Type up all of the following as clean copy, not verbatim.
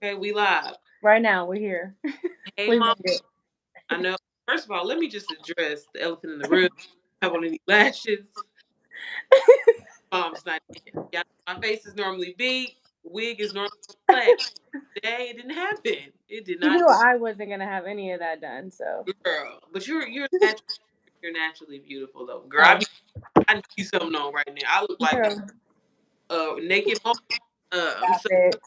Okay, we live. Right now, we're here. Hey, We mom. made it. I know. First of all, let me just address the elephant in the room. I have on any lashes. Mom's not in. Yeah, my face is normally big. Wig is normally flat. Today it didn't happen. It did You not, knew I wasn't gonna have any of that done, so. girl. But you're naturally beautiful though, girl. Oh, I need you something on right now. I look like girl, a naked mom. stop So it.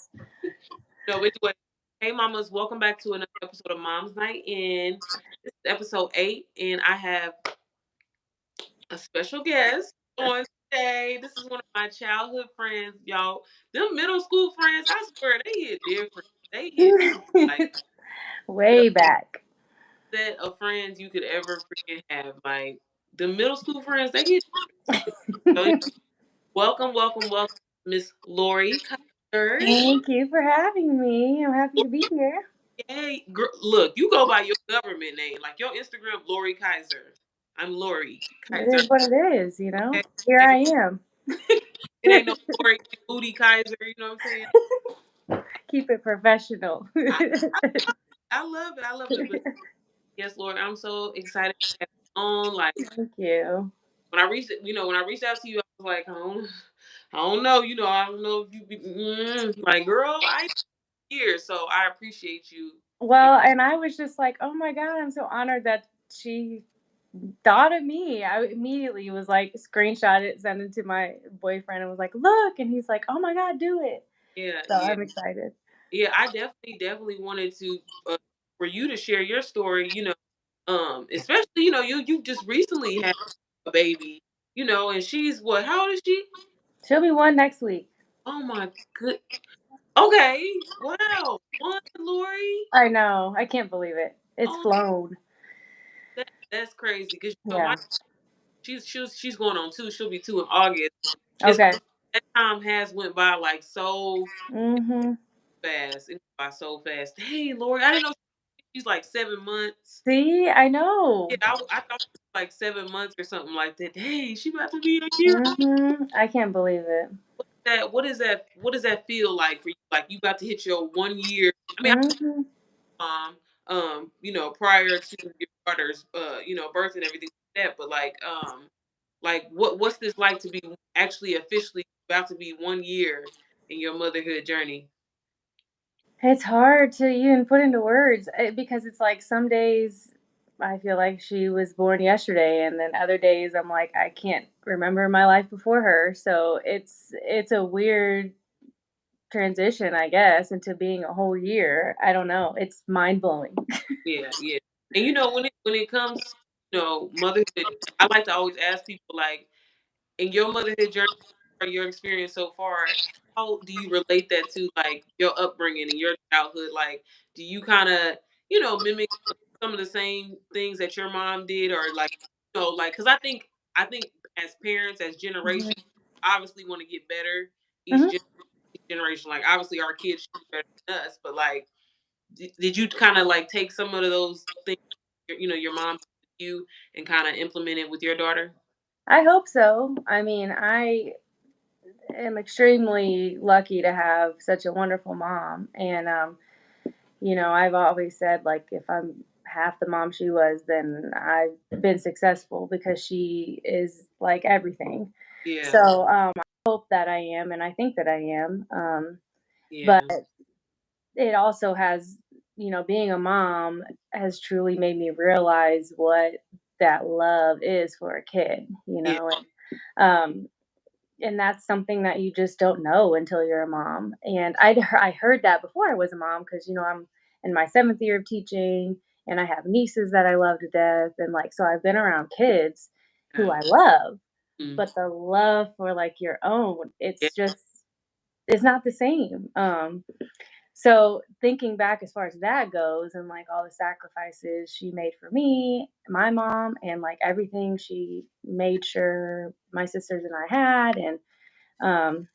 no, anyway. Hey, mamas, welcome back to another episode of Mom's Night In. This is episode 8, and I have a special guest on today. This is one of my childhood friends, y'all. Them middle school friends, I swear they hit different. They hit like the Way back. set of friends you could ever freaking have. Like the middle school friends, they hit different. So, welcome, Miss Lori Kaiser. Thank you for having me. I'm happy to be here. Yay. Look, you go by your government name, like your Instagram, Lori Kaiser. I'm Lori It Kaiser. is what it is, you know? Okay? Here It I ain't, am. it ain't no Lori Booty Kaiser, you know what I'm saying? Keep it professional. I, I love it. I love it. But yes, Lord, I'm so excited to have you on. Like Thank you. when I reached out to you, I was like, I don't know, I don't know if you be like, girl, I here, so I appreciate you. Well, and I was just like, oh my God, I'm so honored that she thought of me. I immediately was like, screenshot it, send it to my boyfriend, and was like, look. And he's like, oh my God, do it. Yeah, So yeah, I'm excited. yeah. I definitely wanted to for you to share your story. Especially you just recently had a baby. And she's what? How old is she? She'll be one next week. Oh my good. Okay. Wow. One, Lori. I know. I can't believe it. It's Oh, flown. that's crazy. Because my Yeah. she's going on 2. She'll be 2 in August. It's Okay. that time has went by like so Mhm. fast. It went by so fast. Hey, Lori, I didn't know she's like 7 months. See, I Yeah, know. I thought it was like 7 months or something like that. Hey, she about to be a year. I can't believe it. What does that feel like for you? Like you about to hit your 1 year. I mean, Mhm. mom, prior to your daughter's, birth and everything like that. But like what's this like to be actually officially about to be 1 year in your motherhood journey? It's hard to even put into words because it's like some days I feel like she was born yesterday, and then other days I'm like I can't remember my life before her. So it's a weird transition, I guess, into being a whole year. I don't know. It's mind blowing. Yeah, yeah. And when it comes to, motherhood, I like to always ask people like in your motherhood journey or your experience so far, how do you relate that to like your upbringing and your childhood? Like, do you kind of, mimic some of the same things that your mom did, or like, like, because I think as parents, as generation, Mhm. obviously want to get better each, Mhm. gen- each generation. Like, obviously, our kids should be better than us, but like, did you kind of like take some of those things, your mom did you and kind of implement it with your daughter? I hope so. I mean, I am extremely lucky to have such a wonderful mom. And, I've always said, like, if I'm half the mom she was, then I've been successful because she is like everything. Yeah, So I hope that I am, and I think that I am. But yeah. it also has, being a mom has truly made me realize what that love is for a kid, Yeah, um, and that's something that you just don't know until you're a mom. And I heard that before I was a mom because I'm in my 7th year of teaching, and I have nieces that I love to death, and like so I've been around kids who yeah, I love, mm, but the love for like your own, yeah, it's not the same. So thinking back as far as that goes and like all the sacrifices she made for me, my mom, and like everything she made sure my sisters and I had, and um,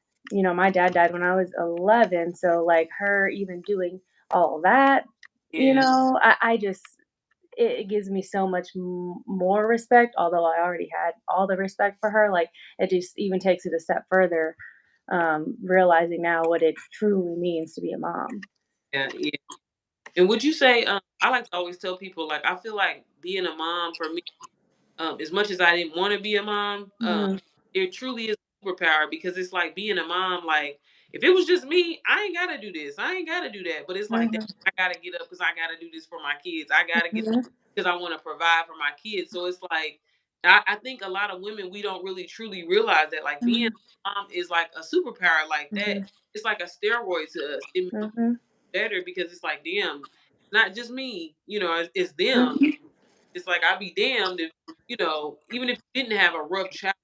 my dad died when I was 11, so like her even doing all that, yeah, I just it gives me so much more respect. Although I already had all the respect for her, like it just even takes it a step further, realizing now what it truly means to be a mom. Yeah, yeah. And would you say, I like to always tell people, like, I feel like being a mom for me, as much as I didn't want to be a mom, Mhm, it truly is a superpower because it's like being a mom. Like, if it was just me, I ain't gotta do this, I ain't gotta do that. But it's like, mhm, I gotta get up because I gotta do this for my kids. I gotta get mhm, because I want to provide for my kids. So it's like, I think a lot of women we don't really truly realize that like being mhm, a mom is like a superpower like that. mhm, It's like a steroid to us. It mhm, better because it's like, damn, not just me, it's them. mhm, It's like I'd be damned if, even if you didn't have a rough child,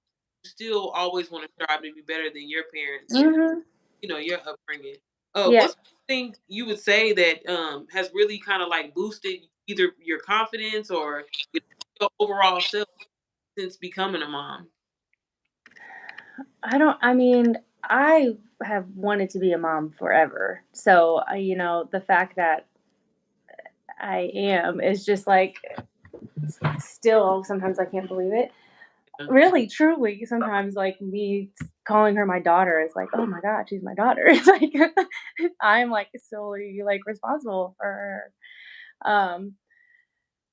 you still always want to strive to be better than your parents and mhm. your upbringing. Yeah. What's one thing you would say that has really kind of like boosted either your confidence or your overall self since becoming a mom? I mean, I have wanted to be a mom forever. So, the fact that I am is just like still sometimes I can't believe it. Yeah. Really, truly, sometimes like me calling her my daughter is like, oh my God, she's my daughter. It's like I'm like solely like responsible for her.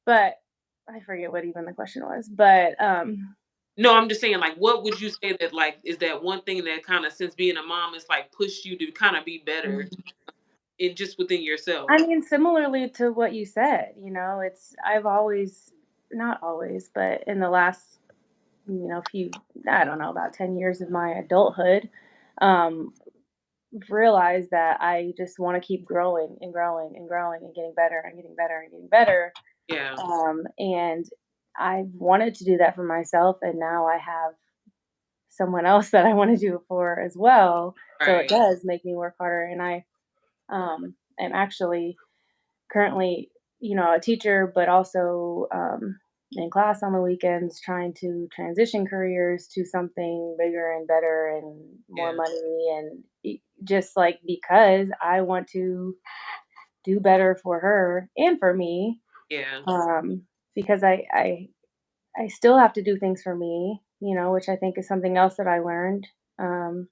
But I forget what even the question was. But No, I'm just saying, like, what would you say that like is that one thing that kind of since being a mom is like pushed you to kind of be better in just within yourself? I mean, similarly to what you said, I've always, not always, but in the last, few, I don't know, about 10 years of my adulthood, um, realized that I just want to keep growing and growing and growing and getting better and getting better and getting better. Yeah. And I wanted to do that for myself. And now I have someone else that I want to do it for as well. So it Right. does make me work harder. And I am actually currently, a teacher, but also in class on the weekends, trying to transition careers to something bigger and better and more Yeah. money, and just like because I want to do better for her and for me, Yeah. because I still have to do things for me, which I think is something else that I learned. Um,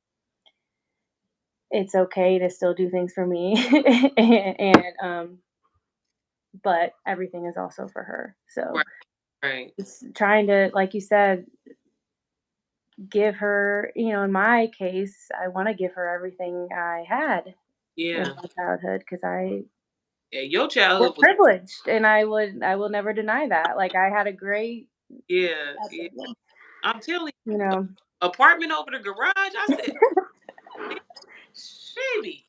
it's okay to still do things for me, and but everything is also for her. So Right. Right. it's trying to, like you said, give her, in my case, I want to give her everything I had in Yeah. my childhood because Yeah. Your we're childhood was privileged, and I will never deny that. Like I had a great yeah. Yeah. upbringing, I'm telling you you, know. apartment over the garage. I said, baby,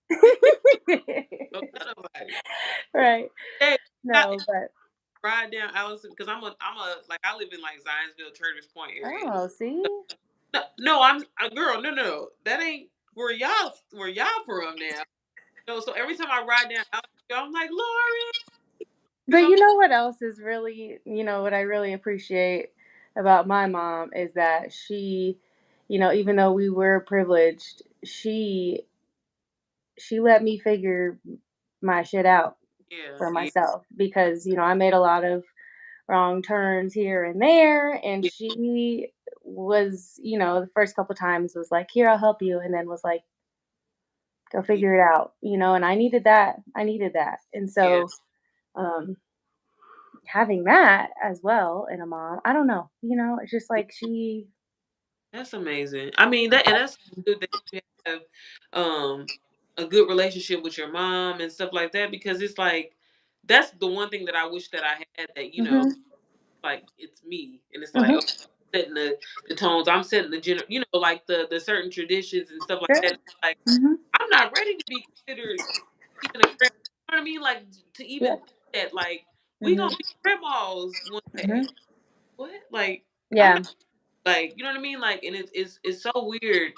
don't tell nobody. Right. Hey, I No, but ride down Allison because like I live in like Zionsville, Turners Point area. oh, see? No, no, I'm a girl. No, no, that ain't where y'all from now. No, so every time I ride down Allison, I'm like Lori, because But you know what else is really, what I really appreciate about my mom is that she, even though we were privileged, she let me figure my shit out yeah, for yeah, myself because, I made a lot of wrong turns here and there, and yeah, she was, the first couple times was like, "Here, I'll help you," and then was like, "Go yeah, figure it out," and I needed that. I needed that. And yeah. so, um having that as well in a mom, I don't know, it's just like she That's amazing. I mean that, and that's good that you have um a good relationship with your mom and stuff like that because it's like that's the one thing that I wish that I had that Mhm, like it's me and it's like mhm, okay, setting the tones, I'm setting the like the certain traditions and stuff like sure, that. Like mhm, I'm not ready to be considered even a grand, you know what I mean? Like to even yeah, think that like we mhm, gonna be grandmas one day. mhm, What? Like I'm yeah, not like, you know what I mean? Like, and it's so weird,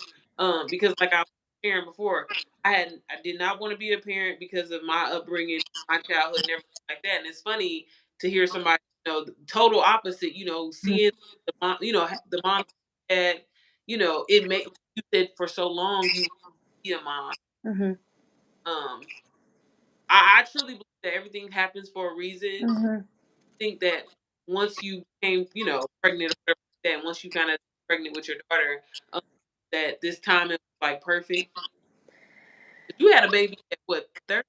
because like I was sharing before, I did not want to be a parent because of my upbringing, my childhood, and everything like that. And it's funny to hear somebody, the total opposite. mhm, Seeing the mom, the mom that, it made you said for so long you be a mom. mhm, Um, I truly believe that everything happens for a reason. mhm, Think that once you became, pregnant or whatever like that, once you kind of pregnant with your daughter, um, that this time is like perfect. But you had a baby at what 30?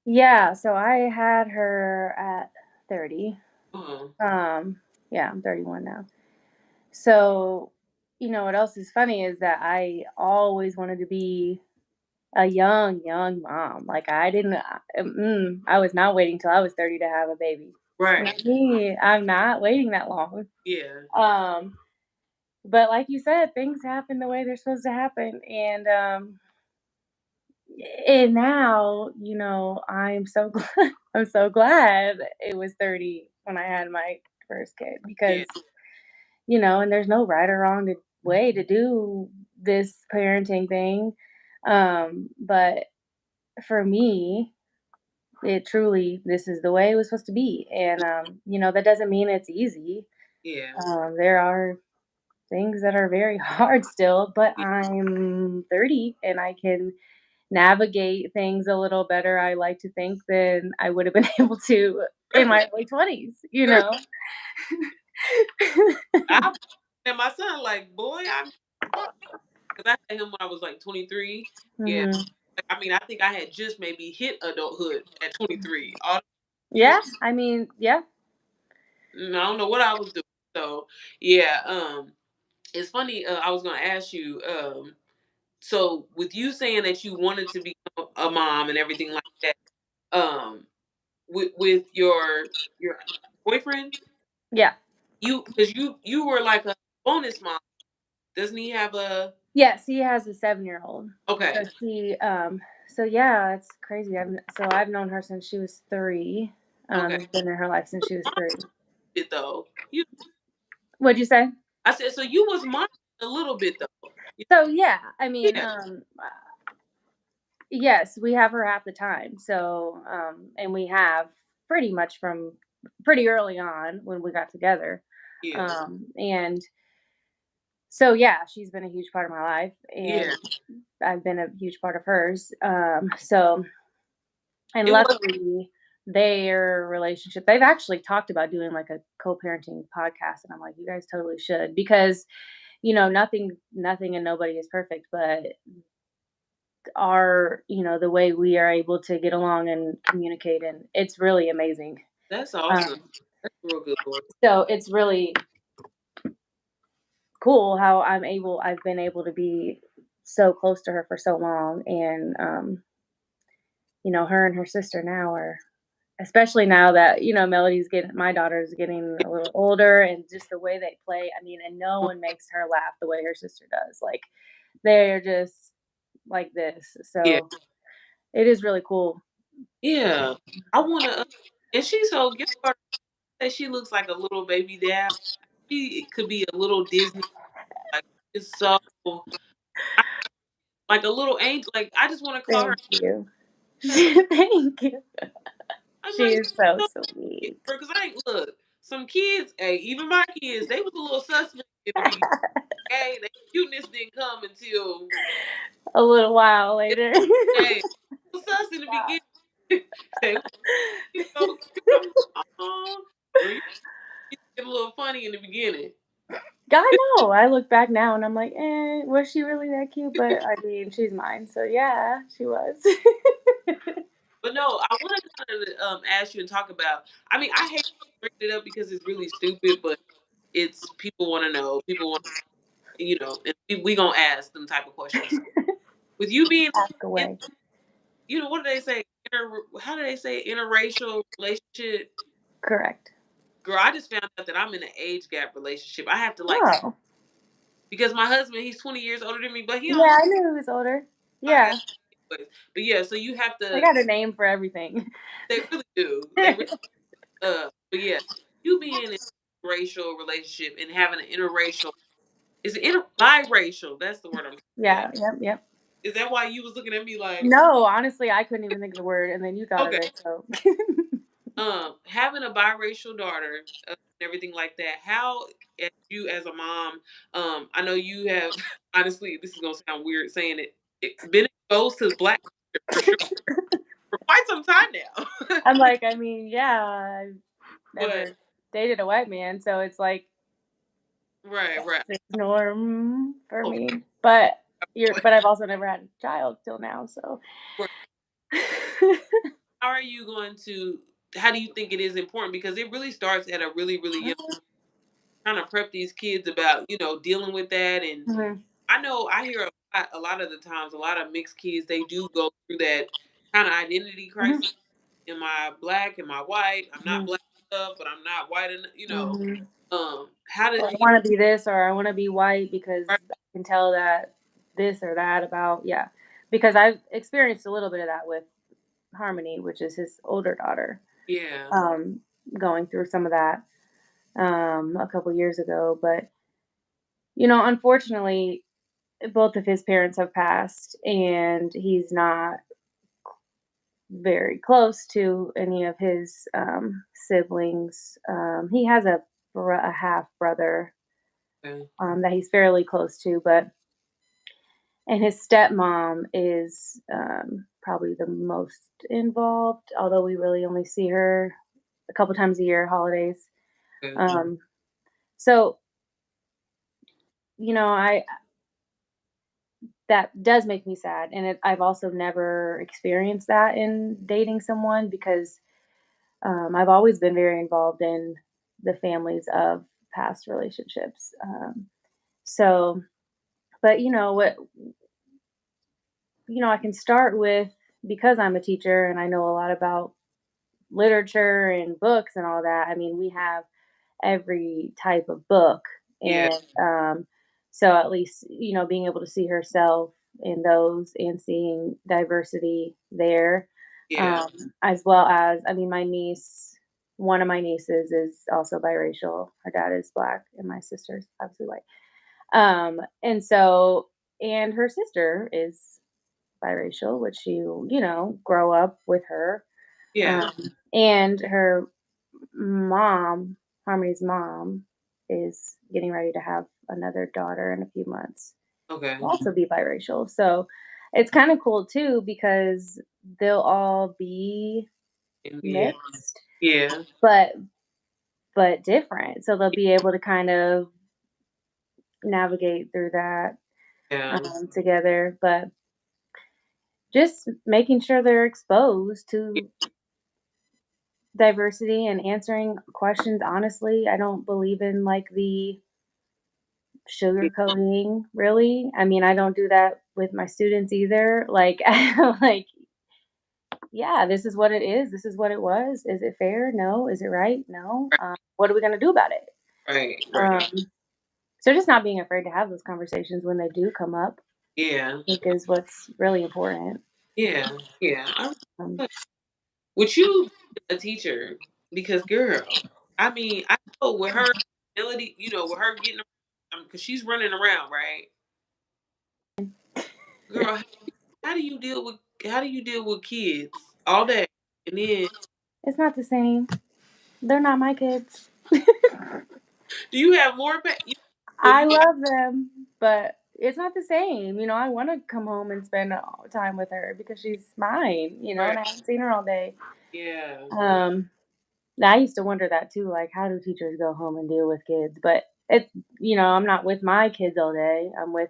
Yeah, so I had her at 30. Uh-huh. Yeah, I'm 31 now. So, what else is funny is that I always wanted to be a young, young mom. Like I didn't, I was not waiting till I was 30 to have a baby. Not Right. me. I'm not waiting that long. Yeah. Um, but like you said, things happen the way they're supposed to happen, and now, I'm so glad. I'm so glad it was 30 when I had my first kid Yeah. because and there's no right or wrong way to do this parenting thing. But for me, it truly this is the way it was supposed to be, and that doesn't mean it's easy. Yeah. There are things that are very hard still, but Yeah. I'm 30 and I can navigate things a little better, I like to think, than I would have been able to in Right. my early 20s, Sure. I and my son like, boy, because I had him when I was like 23. Yeah. Mhm. I mean, I think I had just maybe hit adulthood at 23. All the years, Yeah, I mean, yeah. I don't know what I was doing. So yeah, it's funny. I was gonna ask you. So with you saying that you wanted to become a mom and everything like that, um, with your boyfriend, Yeah. because you were like a bonus mom. Doesn't he have a? Yes, he has a 7-year-old. So Okay. yeah, it's crazy. I've known her since she was 3. Okay. Been in her life since she was Mom 3. it though. You. What'd you say? I said so. You was mom a little bit though. So, yeah, I mean, Yeah. yes, we have her half the time. So, and we have pretty much from pretty early on when we got together. Yeah. And so, yeah, she's been a huge part of my life, and Yeah. I've been a huge part of hers. And It was. luckily, their relationship, they've actually talked about doing like a co-parenting podcast, and I'm like, you guys totally should because nothing and nobody is perfect, but the way we are able to get along and communicate, and it's really amazing. That's Um, awesome. That's a real good one. so it's really cool how I've been able to be so close to her for so long, and her and her sister now are, especially now that Melody's getting my daughter's getting a little older, and just the way they play. I mean, and no one makes her laugh the way her sister does. Like they're just like this. Yeah. So it is really cool. Yeah. I wanna. And she's so give her that she looks like a little baby dad. She could be a little Disney. Like it's so I- like a little angel. Like I just want to call her. Thank you. Like Thank you. I'm She like is so no, sweet. because I ain't look. Some kids, hey, even my kids, they was a little suspect in the beginning. Hey, the cuteness didn't come until A little while it's later. hey, it was sus in the beginning. They were so cute. I'm like, oh, girl, you get a little funny in the beginning. God no. I look back now and I'm like, was she really that cute? But I mean, she's mine, so yeah, she was. But no, I want to kind of ask you and talk about. I mean, I hate bringing it up because it's really stupid, but it's people want to know. People want, and we gonna ask them type of questions. With you being, Ask in, away. what do they say? How do they say interracial relationship? Correct. Girl, I just found out that I'm in an age gap relationship. I have to like Oh. because my husband he's 20 years older than me, but he don't Yeah, look I knew he was older. like that. Yeah. But yeah, so you have I to. got a name for everything. They really do. But yeah, you being in a racial relationship and having an interracial is it biracial? That's the word I'm trying to say. Yeah, yep, yep. Is that why you was looking at me like No, honestly, I couldn't even think of the word, and then you thought of okay? it, so Having a biracial daughter and everything like that. How as you as a mom, I know you have honestly. This is gonna sound weird saying it been exposed to black culture for sure for quite some time now. I'm like, I mean, yeah, I've but never dated a white man, so it's like right, right. it's norm for Oh, me. But boy. I've also never had a child till now, so How are you going to? How do you think it is important? Because it really starts at a really, really young. Mhm, Trying to prep these kids about dealing with that, and mhm, I know I hear a lot of the times a lot of mixed kids they do go through that kind of identity mhm, crisis. Am I black? Am I white? I'm not mhm, black enough, but I'm not white enough. mhm. How Or did I you? wanna be this, or I wanna be white because Right, I can tell that this or that about, yeah. Because I've experienced a little bit of that with Harmony, which is his older daughter, yeah, um, going through some of that, a couple years ago, but, unfortunately, both of his parents have passed, and he's not very close to any of his, siblings. He has a half brother, okay, that he's fairly close to, but and his stepmom is, probably the most involved, although we really only see her a couple times a year, holidays. okay. Um, so, I that does make me sad, and I've also never experienced that in dating someone because, I've always been very involved in the families of past relationships. So, but I can start with because I'm a teacher and I know a lot about literature and books and all that. I mean, we have every type of book, Yeah, and so at least being able to see herself in those and seeing diversity there, yeah, um, as well as I mean, one of my nieces is also biracial. Her dad is black, and my sister's obviously white. And so, and her sister is biracial, which grow up with her, yeah. um, and her mom, Harmony's mom, is getting ready to have another daughter in a few months. Okay. Will also be biracial. So it's kind of cool too because they'll all be And yeah, mixed, yeah, but different. So they'll be able to kind of navigate through that, yeah, together. But just making sure they're exposed to diversity and answering questions honestly. I don't believe in like the yeah. sugarcoating, really. I mean, I don't do that with my students either. Like, like, yeah, this is what it is. This is what it was. Is it fair? No. Is it right? No. What are we gonna do about it? Right, right. Um, so just not being afraid to have those conversations when they do come up, Yeah, I think is what's really important. yeah, yeah. Um, Would you be a teacher? Because girl, I mean, I know with her ability, with her getting because she's running around, right? Girl, how do you deal with kids all day? And then it's not the same. They're not my kids. do you have more well I you love them, but it's not the same. I want to come home and spend time with her because she's mine, right, and I haven't seen her all day. yeah, Um, I used to wonder that too, like how do teachers go home and deal with kids? But I'm not with my kids all day. I'm with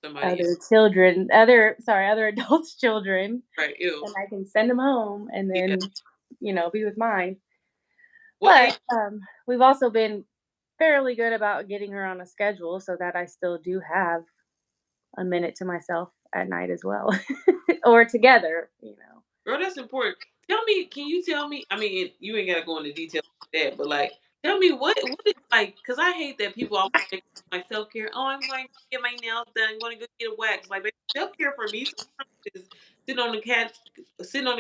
somebody else, other children, other adults' children, right, ew. and I can send them home and Yeah. then, be with mine. What age But we've also been fairly good about getting her on a schedule so that I still do have a minute to myself at night as well, or together. girl, that's important. Can you tell me? I mean, you ain't gotta go into detail like that, but like, tell me what is like, because I hate that people always make like self care. Oh, I'm going to get my nails done. I'm going to go get a wax. Like, self care for me sometimes is sitting on the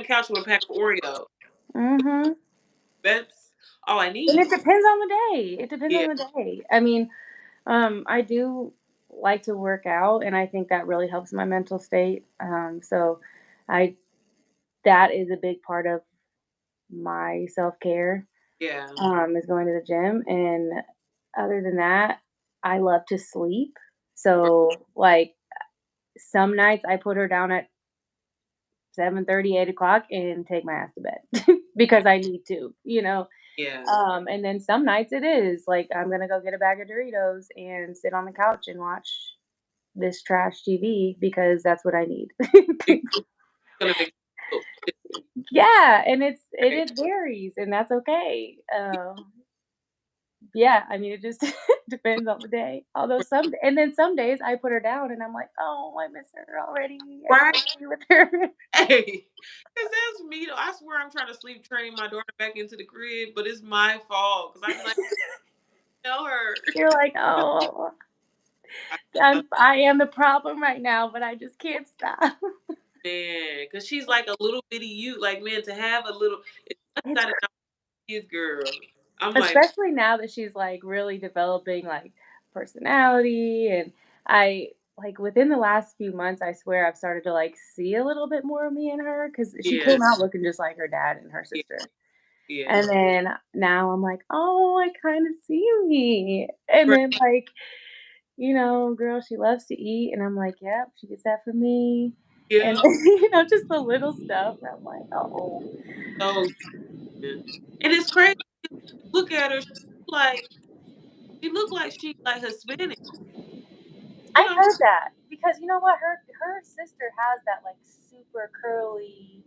couch with a pack of Oreo. Mhm. That's all I And need. it depends on the day. It depends Yeah, on the day. I mean, I do like to work out, and I think that really helps my mental state. So I that is a big part of my self-care, yeah, is going to the gym, and other than that, I love to sleep. So, like, some nights I put her down at 7:30, 8 o'clock, and take my ass to bed because I need to. yeah. And then some nights it is like I'm gonna go get a bag of Doritos and sit on the couch and watch this trash TV because that's what I need. It's gonna make. Yeah, and Right. it varies, and that's okay. Yeah, I mean, it just depends on the day. Although some days I put her down and I'm like, "Oh, I miss her already. I just Right. wanna be with her." Hey, 'cause that's me though. I swear I'm trying to sleep train my daughter back into the crib, but it's my fault because I'm like, tell her. You're like, "Oh, I, I I am the problem right now, but I just can't stop." man, because she's like a little bitty you. Like, man, to have a little, it's It's sunshine in our kids, girl. I'm like, especially now that she's, like, really developing, like, personality, and I like, within the last few months, I swear I've started to, like, see a little bit more of me in her because she yeah, came out looking just like her dad and her yeah, sister, yeah. and then now I'm like, "Oh, I kinda see me," and Right. then, like, girl, she loves to eat, and I'm like, "Yep, she gets that from me," and, Yeah. just the little stuff, I'm like, "Oh." Oh, yeah. And it's crazy. Look at her. She look like she like Hispanic. You I've know, heard that because you know what? Her sister has that like super curly,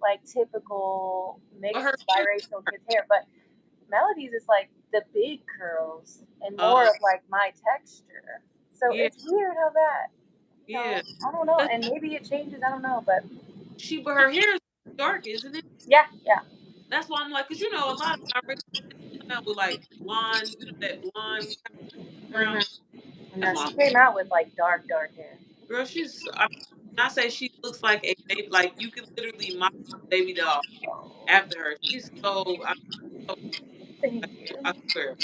like typical but her mixed hair. biracial kids hair, but Melody's is like the big curls and more Uh, of like my texture. So yeah, it's weird how that, yeah. I don't know, 'Cause and maybe it changes. I don't know, but but her hair is dark, isn't it? yeah, yeah. That's why I'm like, cause a lot of my race come out with like blonde, that blonde hmm brown. No, That's why, she came out with like dark, dark hair. girl, when I say she looks like a baby, like you could literally model a baby doll Oh, after her. She's so thank you. I swear. I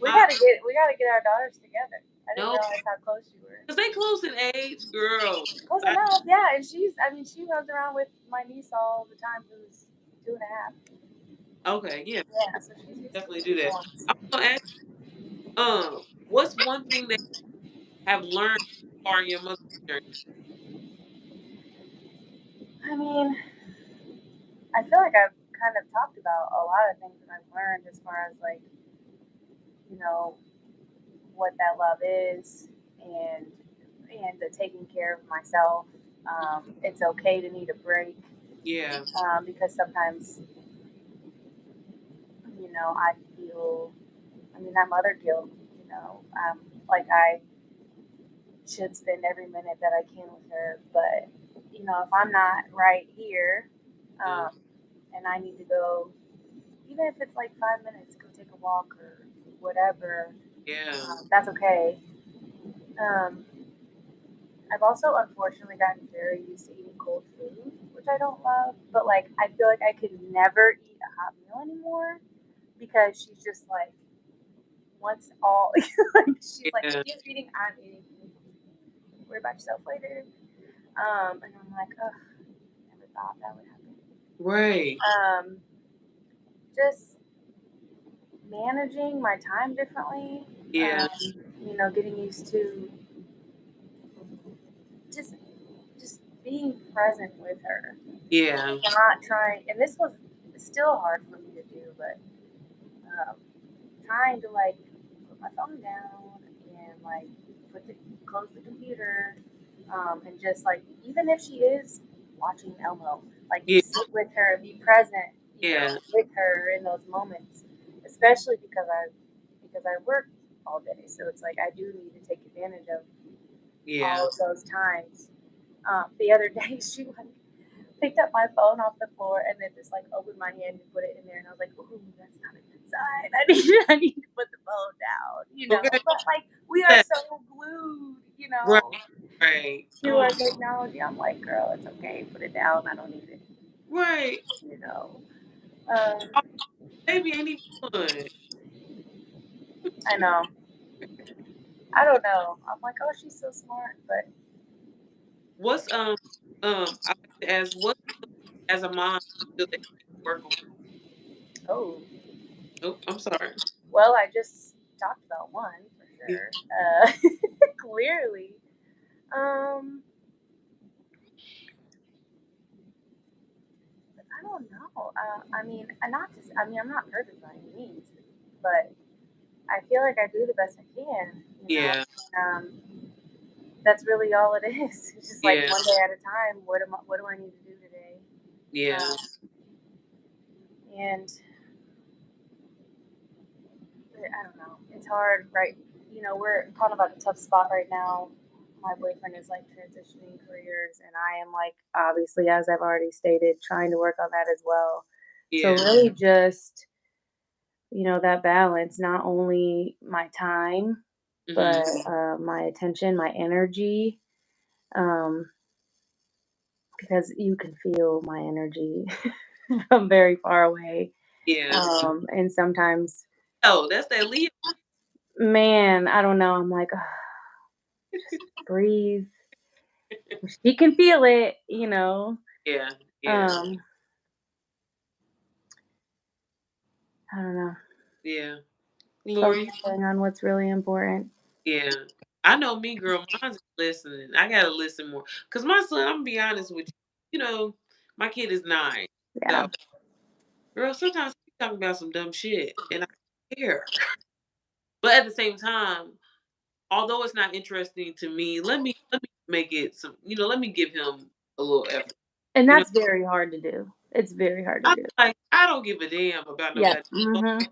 We gotta get our daughters together. I didn't know, realize how close you were. cause they close in age, girl. Close I, enough, yeah, and I mean, she runs around with my niece all the time, who's 2.5. okay, yeah, Yeah, so she's used to definitely it. do that. I'm gonna ask, what's one thing that you have learned so far in your mother's journey? I mean, I feel like I've kind of talked about a lot of things that I've learned as far as like, you know, what that love is and the taking care of myself. It's okay to need a break Yeah, because sometimes, I feel, I mean, that mother guilt, like I should spend every minute that I can with her. But if I'm not right here, yeah, and I need to go, even if it's like 5 minutes, go take a walk or whatever, yeah, that's okay. Um, I've also unfortunately gotten very used to eating cold food, which I don't love. But like, I feel like I could never eat a hot meal anymore because she's just like wants all. Like she's like, yeah. she's eating, I'm eating. Worry about yourself later. And I'm like, ugh, never thought that would happen. Right. Um, just managing my time differently. Yeah, Getting used to just just being present with her, yeah, not trying. And this was still hard for me to do, but um, trying to like put my phone down and like close the computer, and just like even if she is watching Elmo, like yeah, sit with her, be present, yeah, with her in those moments, especially because I work all day, so it's like I do need to take advantage of yeah. all of those times. The other day, she like picked up my phone off the floor and then just like opened my hand and put it in there, and I was like, "Ooh, that's not a good sign. I need to put the phone down." Okay. But like we are Yeah. so glued, Right, right. to our technology. I'm like, "Girl, it's okay. Put it down. I don't need it." Right. You know. Um, Oh, baby ain't even fun. I know. I don't know. I'm like, "Oh, she's so smart," but What's I like to ask what as a mom you feel that you need to work on? oh, Oh, I'm sorry. well, I just talked about one for Yeah. sure. Clearly. Um, I don't know. I mean, I mean, I'm not perfect by any means, but I feel like I do the best I can. Yeah. Um, that's really all it is. It's just like Yeah. one day at a time. What do I need to do today? Yeah. And I don't know. It's hard, right? We're kind of at a tough spot right now. My boyfriend is like transitioning careers, and I am like, obviously, as I've already stated, trying to work on that as well. So, Yeah. really, just, that balance, not only my time, Mhm. but my attention, my energy, um, because you can feel my energy from very far away. Yeah. And sometimes, Oh, that's that Leo. man, I don't know. I'm like, breathe. She can feel it. Yeah. Yeah. Um, I don't know. Yeah. Lori. Focusing on what's really important. Yeah. I know me, girl. Mine's listening. I gotta listen more. Cause my son, I'm gonna be honest with you. My kid is 9. So, Yeah. girl, sometimes he talking about some dumb shit, and I don't care. But at the same time, although it's not interesting to me, let me make it some. Let me give him a little effort. And You know, that's very hard to do. It's very hard to I'm do. like, I don't give a damn about Yeah. nobody.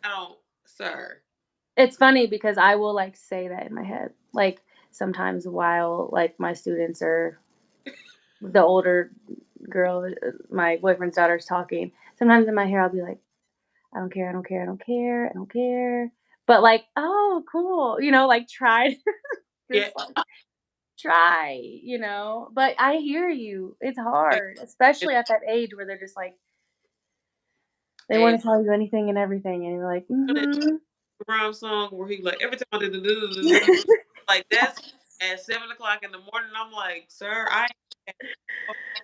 I don't, sir. It's funny because I will like say that in my head. Like sometimes while like my students are the older girl, my boyfriend's daughter's talking, sometimes in my hair I'll be like, I don't care, I don't care, I don't care, I don't care. But like, oh, cool, like try Yeah. just like try. But I hear you. It's hard, especially at that age where they're just like they want And to tell you anything and everything, and you're like, that mm-hmm. rhyme song where he like every time I did like that's at 7 o'clock in the morning. I'm like, sir, I ain't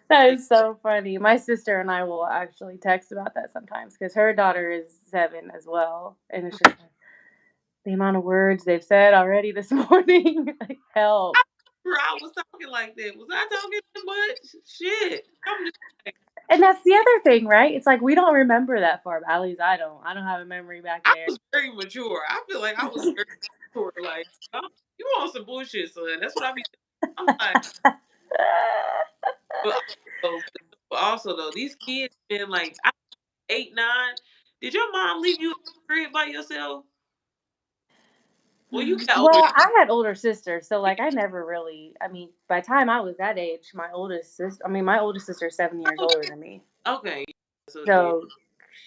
That like, is so funny. My sister and I will actually text about that sometimes because her daughter is 7 as well, and it's just like the amount of words they've said already this morning. Like, help. I was talking like that. Was I talking too much? Shit. I'm just like, And that's the other thing, right? It's like we don't remember that far. At least I don't. I don't have a memory back I there. was very mature. I feel like I was very mature. Like, you on some bullshit, son. That's what I be thinking. I'm like, but also though, these kids been like 8, 9. Did your mom leave you at the crib by yourself? Well, you got Well, older. I had older sisters, so like I never really. I mean, by the time I was that age, my oldest sister is 7 years older than me. Okay. So yeah. So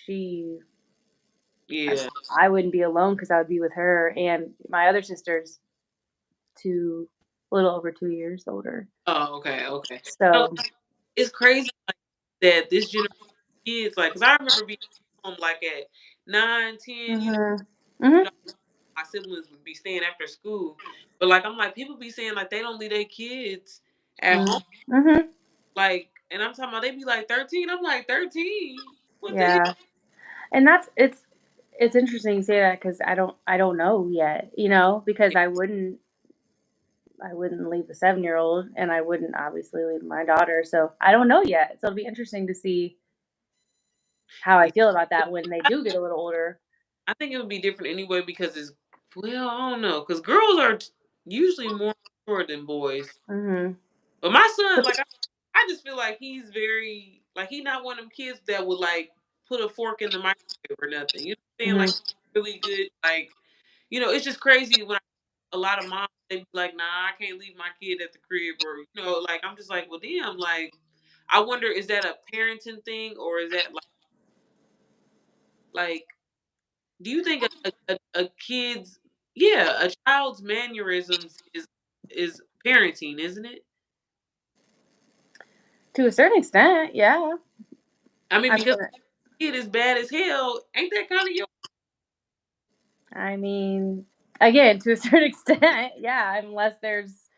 she I Yeah. I wouldn't be alone because I would be with her, and my other sister's a little over 2 years older. Oh, okay, okay. So So it's crazy that this generation of kids, like, cause I remember being home like at 9, 10, mhm. you Mhm. know, my siblings would be staying after school. But like I'm like, people be saying like they don't leave their kids at Mm. home. Mhm. Like, and I'm talking about they be like 13. I'm like 13. What the hell? Yeah. And it's interesting you say that because I don't know yet, because I wouldn't leave the 7-year-old, and I wouldn't obviously leave my daughter, so I don't know yet. So it'll be interesting to see how I Yeah. feel about that when they do get a little older. I think it would be different anyway because I don't know, because girls are usually more mature than boys. Mhm. But my son, like, I just feel like he's very, like, he not one of them kids that would, like, put a fork in the microwave or nothing. You know what I'm saying? Mhm. Like, really good. Like, it's just crazy when a lot of moms, they be like, nah, I can't leave my kid at the crib. Or, like, I'm just like, well, damn, like, I wonder, is that a parenting thing or is that, like, do you think a kid's, yeah, a child's mannerisms is parenting, isn't it? To a certain extent, yeah. I mean, I because mean kid is bad as hell, ain't that kind of your I mean, again, to a certain extent, yeah, unless there's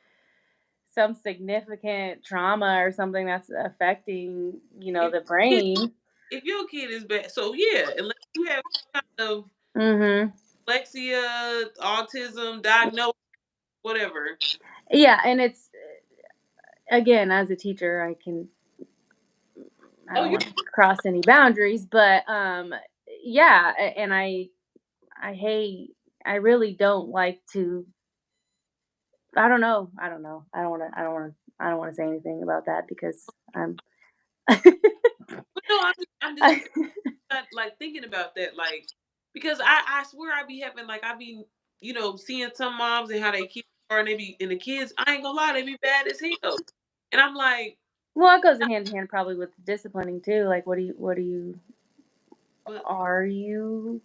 some significant trauma or something that's affecting, if the kid brain. if your kid is bad, so yeah, unless you have some kind of Mhm. dyslexia, autism, diagnosis, whatever. Yeah, and it's again, as a teacher, I Oh, don't you want to cross any boundaries, but yeah, and I hate I really don't like to I don't know. I don't know. I don't want to say anything about that because I'm No, I'm just not, like, thinking about that, like, because I swear I be having, like, I be, seeing some moms and how they kids are, and they be and the kids, I ain't gonna lie, they be bad as hell. And I'm like, Well, it goes hand in hand probably with disciplining too. Like, "But are you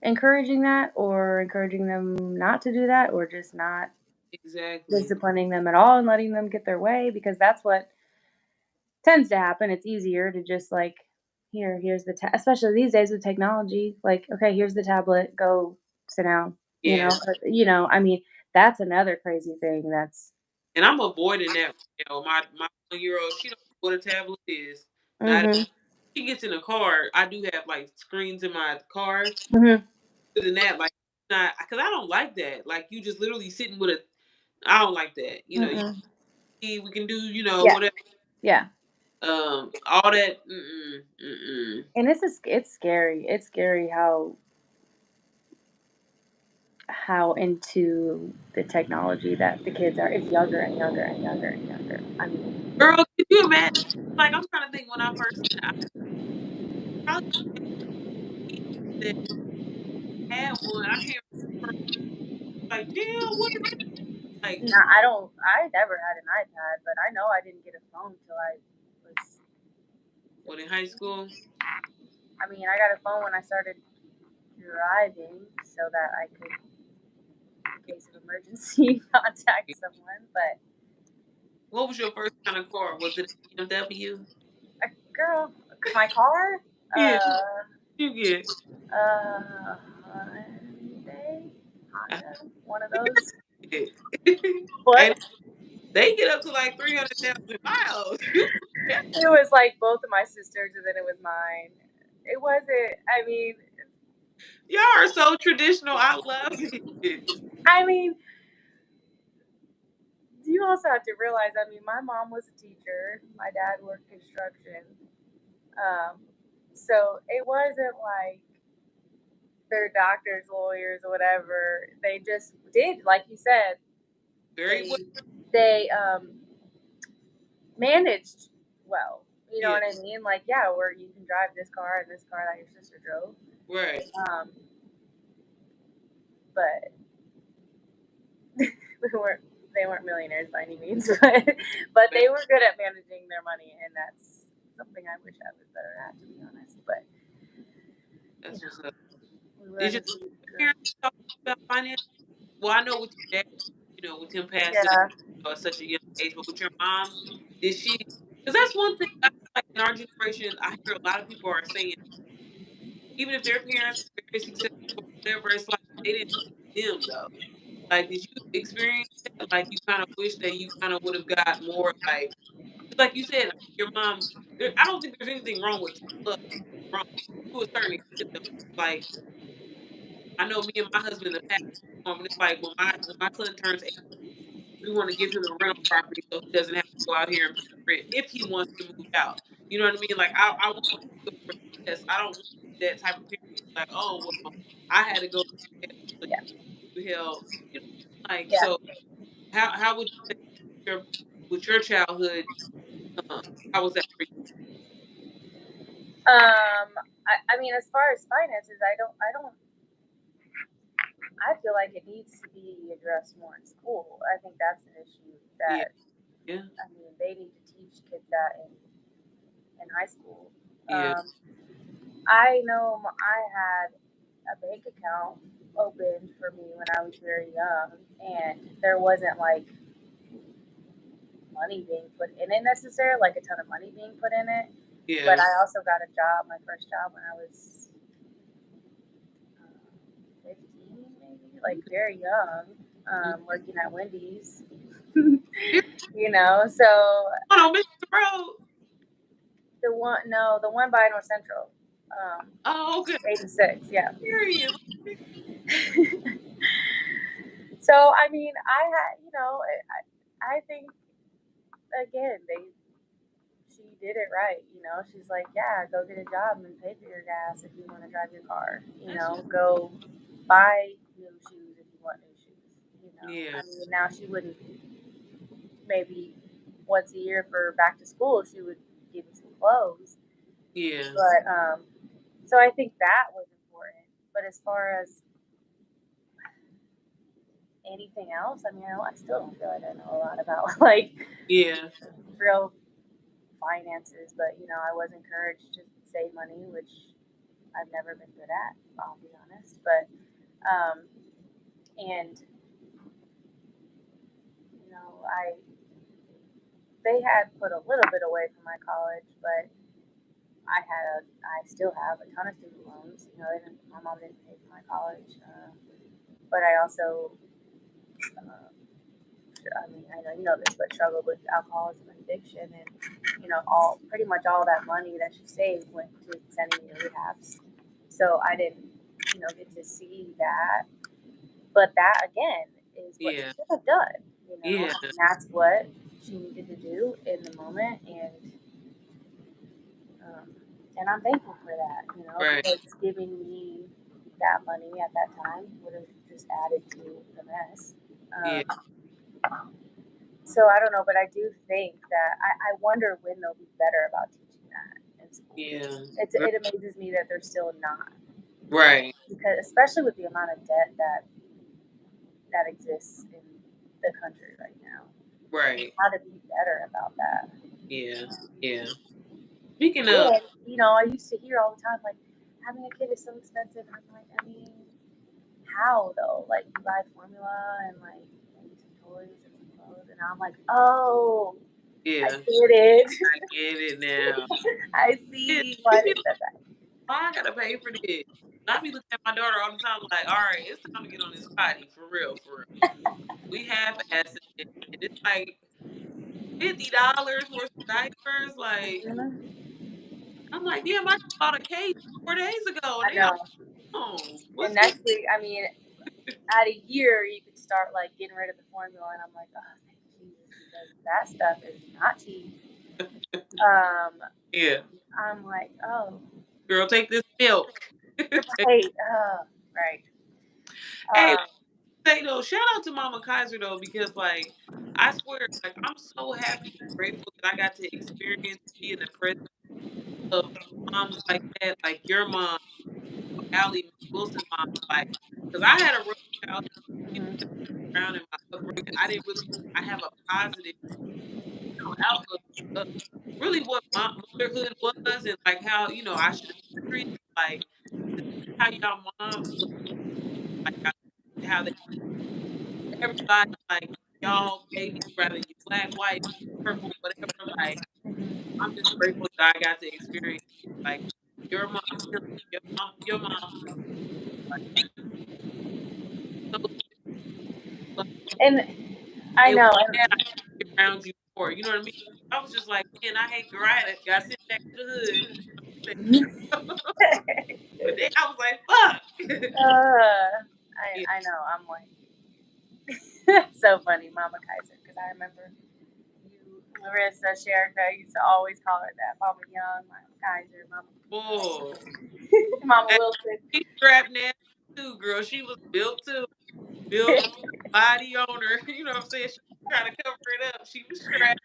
encouraging that, or encouraging them not to do that, or just not exactly." disciplining them at all and letting them get their way? Because that's what tends to happen. It's easier to just like, here's the especially these days with technology. Like, okay, here's the tablet. Go sit down. Yeah, I mean, that's another crazy thing. That's and I'm avoiding that. My 1-year-old, she don't know what a tablet is. Not mhm, she gets in the car, I do have, like, screens in my car. mhm, Other than that, like, not because I don't like that. Like, you just literally sitting with a I don't like that. mm. We can do, Yeah, whatever. yeah. All that. Mm-mm, mm-mm. And it's scary. It's scary how into the technology that the kids are. It's younger and younger and younger and younger. I mean, Girl, could you imagine? Like, I'm trying to think when I first, I probably that had one. I can't remember. Like, damn, what is that? Like, no, I don't. I never had an iPad, but I know I didn't get a phone till I was what in high 16. school? I mean, I got a phone when I started driving so that I could, in case of emergency, contact someone. But What was your first kind of car? Was it a BMW? girl, my car, Yeah, you get. Hyundai, I Honda, one of those. get. And What? they get up to like 300,000 miles. It was like both of my sisters, and then it was mine. It wasn't. Y'all are so traditional. I love it. I mean, you also have to realize. I mean, my mom was a teacher. My dad worked construction. Um, so it wasn't like they're doctors, lawyers, or whatever. They just did, like you said, Very well. they they managed well. You know Yeah, what I mean? Like, yeah, where you can drive this car and this car that your sister drove. right. Um, but they weren't millionaires by any means, but That, they were good at managing their money, and that's something I wish I was better at, to be honest. But you that's know, what's up. we Did learn your as we go. parents talk about finance? Well, I know with your dad, with him passing Yeah, at such a young age, but with your mom, did she? Because that's one thing I feel like in our generation, I hear a lot of people are saying, even if their parents are very successful, or whatever, it's like they didn't teach them though. Like, did you experience that? Like, you kind of wish that you kind of would have got more like you said, your mom. I don't think there's anything wrong with love, wrong to a certain extent. Though. Like, I know me and my husband have had, and it's like when my son turns 8, we want to give him a rental property so he doesn't have to go out here and pay rent if he wants to move out. You know what I mean? Like, I want to go for this. I don't want that type of parent like, oh well, I had to go to so yeah, you help. Like, yeah. so how would you say your with your childhood? How was that for I mean, as far as finances, I feel like it needs to be addressed more in school. I think that's an issue you? that, Yeah, yeah, I mean, they need to teach kids that in high school. yeah, I know I had a bank account opened for me when I was very young, and there wasn't like money being put in it necessarily, like a ton of money being put in it. But yeah. I also got a job, my first job when I was 15, maybe, like very young, Mhm. working at Wendy's. Yeah, So hold on, Michigan Road. the one by North Central, Oh, okay. 86, yeah. Period. So I mean, I think again she did it right. She's like, yeah, go get a job and pay for your gas if you want to drive your car. That's what. Go buy new shoes if you want new shoes. Yeah, I mean, now she wouldn't, maybe once a year for back to school she would give me some clothes, Yeah. But so I think that was important. But as far as anything else, I mean, I still don't feel like I know a lot about like Yeah. real finances. But I was encouraged to save money, which I've never been good at. I'll be honest. But and I they had put a little bit away from my college, but I still have a ton of student loans. My mom didn't pay for my college, but I also, uh, I mean, I know you know this, but struggled with alcoholism and addiction, and all pretty much all that money that she saved went to sending me to rehabs. So I didn't, get to see that. But that again is what she Yeah. should have done. Yeah. And that's what she needed to do in the moment, um, and I'm thankful for that. Right. Because giving me that money at that time would have just added to the mess. Yeah. Um, so I don't know, but I do think that I wonder when they'll be better about teaching that in schools. Yeah. It amazes me that they're still not, Right. because especially with the amount of debt that exists in the country right now. Right. How to be better about that. Yeah. Yeah. Speaking of, And I used to hear all the time like having a kid is so expensive, and I'm like, I mean, how though? Like you buy formula and like maybe some toys and some clothes, and I'm like, oh, I yeah, get it. I get it now. I Yeah, see you why be they like, said that. why I gotta pay for this? I be looking at my daughter all the time, like, all right, it's time to get on this potty for real, for real. We half assed it, and it's like $50 worth of diapers. Like, Mhm. I'm like, damn, I just bought a case 4 days ago, and I they all know. home. And What's going? next week, I mean, at a year, you could start like getting rid of the formula, and I'm like, oh, thank Jesus, because that stuff is not cheap. Um, Yeah, I'm like, oh, girl, take this milk. right, right. Hey, Um, say though, shout out to Mama Kaiser though, because like I swear, like I'm so happy and grateful that I got to experience being the presence of moms like that, like your mom, Allie Wilson's mom, like because I had a rough childhood mhm, around in my upbringing. I didn't really have a positive, outlook of really what motherhood was and like how I should have been treated. Like to see how y'all moms look like how they everybody like y'all babies, rather you black, white, purple, whatever. Like I'm mhm. just grateful that I got to experience like your mom, your mom. Like, so, like, And I and know, glad I and be around you more. You know what I mean? I was just like, man, I hate Garida. Got sent back to the hood. But then I was like, fuck. Yeah. I know. I'm like, so funny, Mama Kaiser, because I remember you, Larissa, Sherika used to always call her that. Mama Young, Mama Kaiser, Mama, Oh, Mama and Wilson. she strapped nasty too, girl. She was built too. Built body on her. You know what I'm saying? She was trying to cover it up. She was strapped.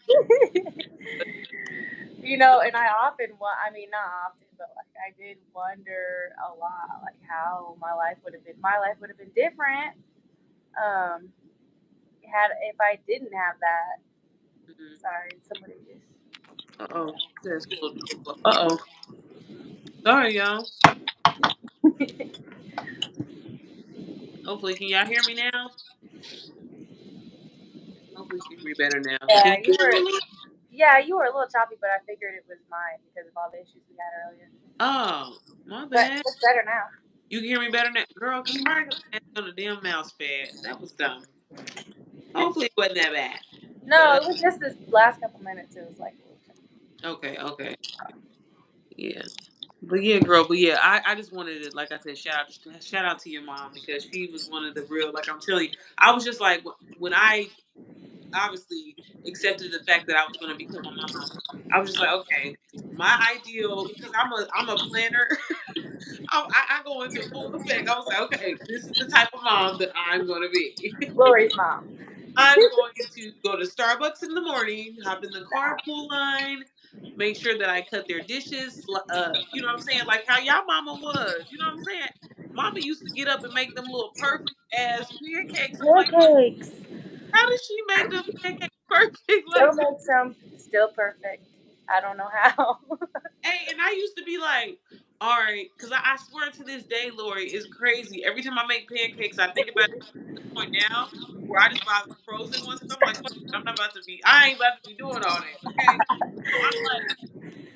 And I often, I mean, not often, but like I did wonder a lot, like how my life would have been different, um, had if I didn't have that. Mhm. Sorry, somebody Uh-oh. Says close the door. Uh-oh. Sorry, y'all. just. Hopefully, can y'all hear me now? Hopefully, you can hear me better now. Can Yeah, you hear me? you were a little choppy, but I figured it was mine because of all the issues we had earlier. Oh, my But bad. it's better now. You can hear me better now? Girl, probably 'cause I had on the damn mouse pad. That was dumb. Hopefully, it wasn't that bad. No, But, it was just this last couple minutes. It was like, okay, okay. Yeah. But yeah, girl. But yeah, I just wanted to, like I said, shout out to your mom because she was one of the real. Like I'm telling you, I was just like when I obviously accepted the fact that I was going to become a mom. I was just like, okay, my ideal because I'm a planner. I go into full effect. I was like, okay, this is the type of mom that I'm going to be. Lori's mom. I'm going to go to Starbucks in the morning, hop in the carpool line. make sure that I cut their dishes. You know what I'm saying? Like how y'all mama was. You know what I'm saying? Mama used to get up and make them little perfect ass pancakes. I'm like, Pancakes. how does she make them pancakes perfect Still like that? makes them still perfect. I don't know how. Hey, and I used to be like, all right, because I swear to this day, Lori, it's crazy. Every time I make pancakes, I think about it to the point now where I just buy the frozen ones. Cause I'm like, fuck it, I'm not about to be, I ain't about to be doing all that, okay? So I'm like,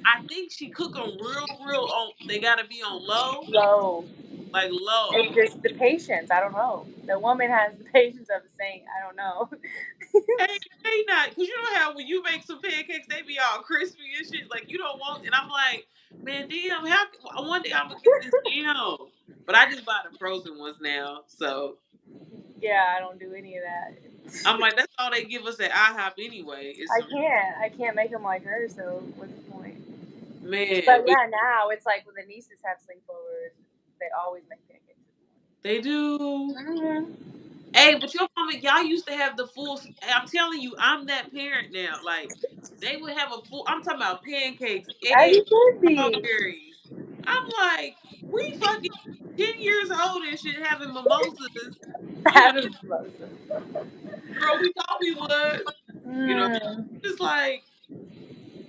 I think she cook them real on. They gotta be on low, Low. like low. It's just the patience. I don't know. The woman has the patience of saying, I don't know. Hey, they not, cause you know how when you make some pancakes, they be all crispy and shit. Like you don't want, and I'm like, man, damn, one day I'm gonna get this down. But I just buy the frozen ones now, so Yeah, I don't do any of that. I'm like, that's all they give us at IHOP anyway. Is some I can't make them like her. So what's the point? man, But but yeah, now it's like when the nieces have sleepovers, they always make pancakes. they do. Mm-hmm. Hey, but your mama, y'all used to have the full. I'm telling you, I'm that parent now. Like they would have a full. I'm talking about pancakes, As eggs, you should be. strawberries. I'm like, we fucking 10 years old and shit having mimosas. You know, Having explosive. girl, we thought we would. You know, Mm. just like,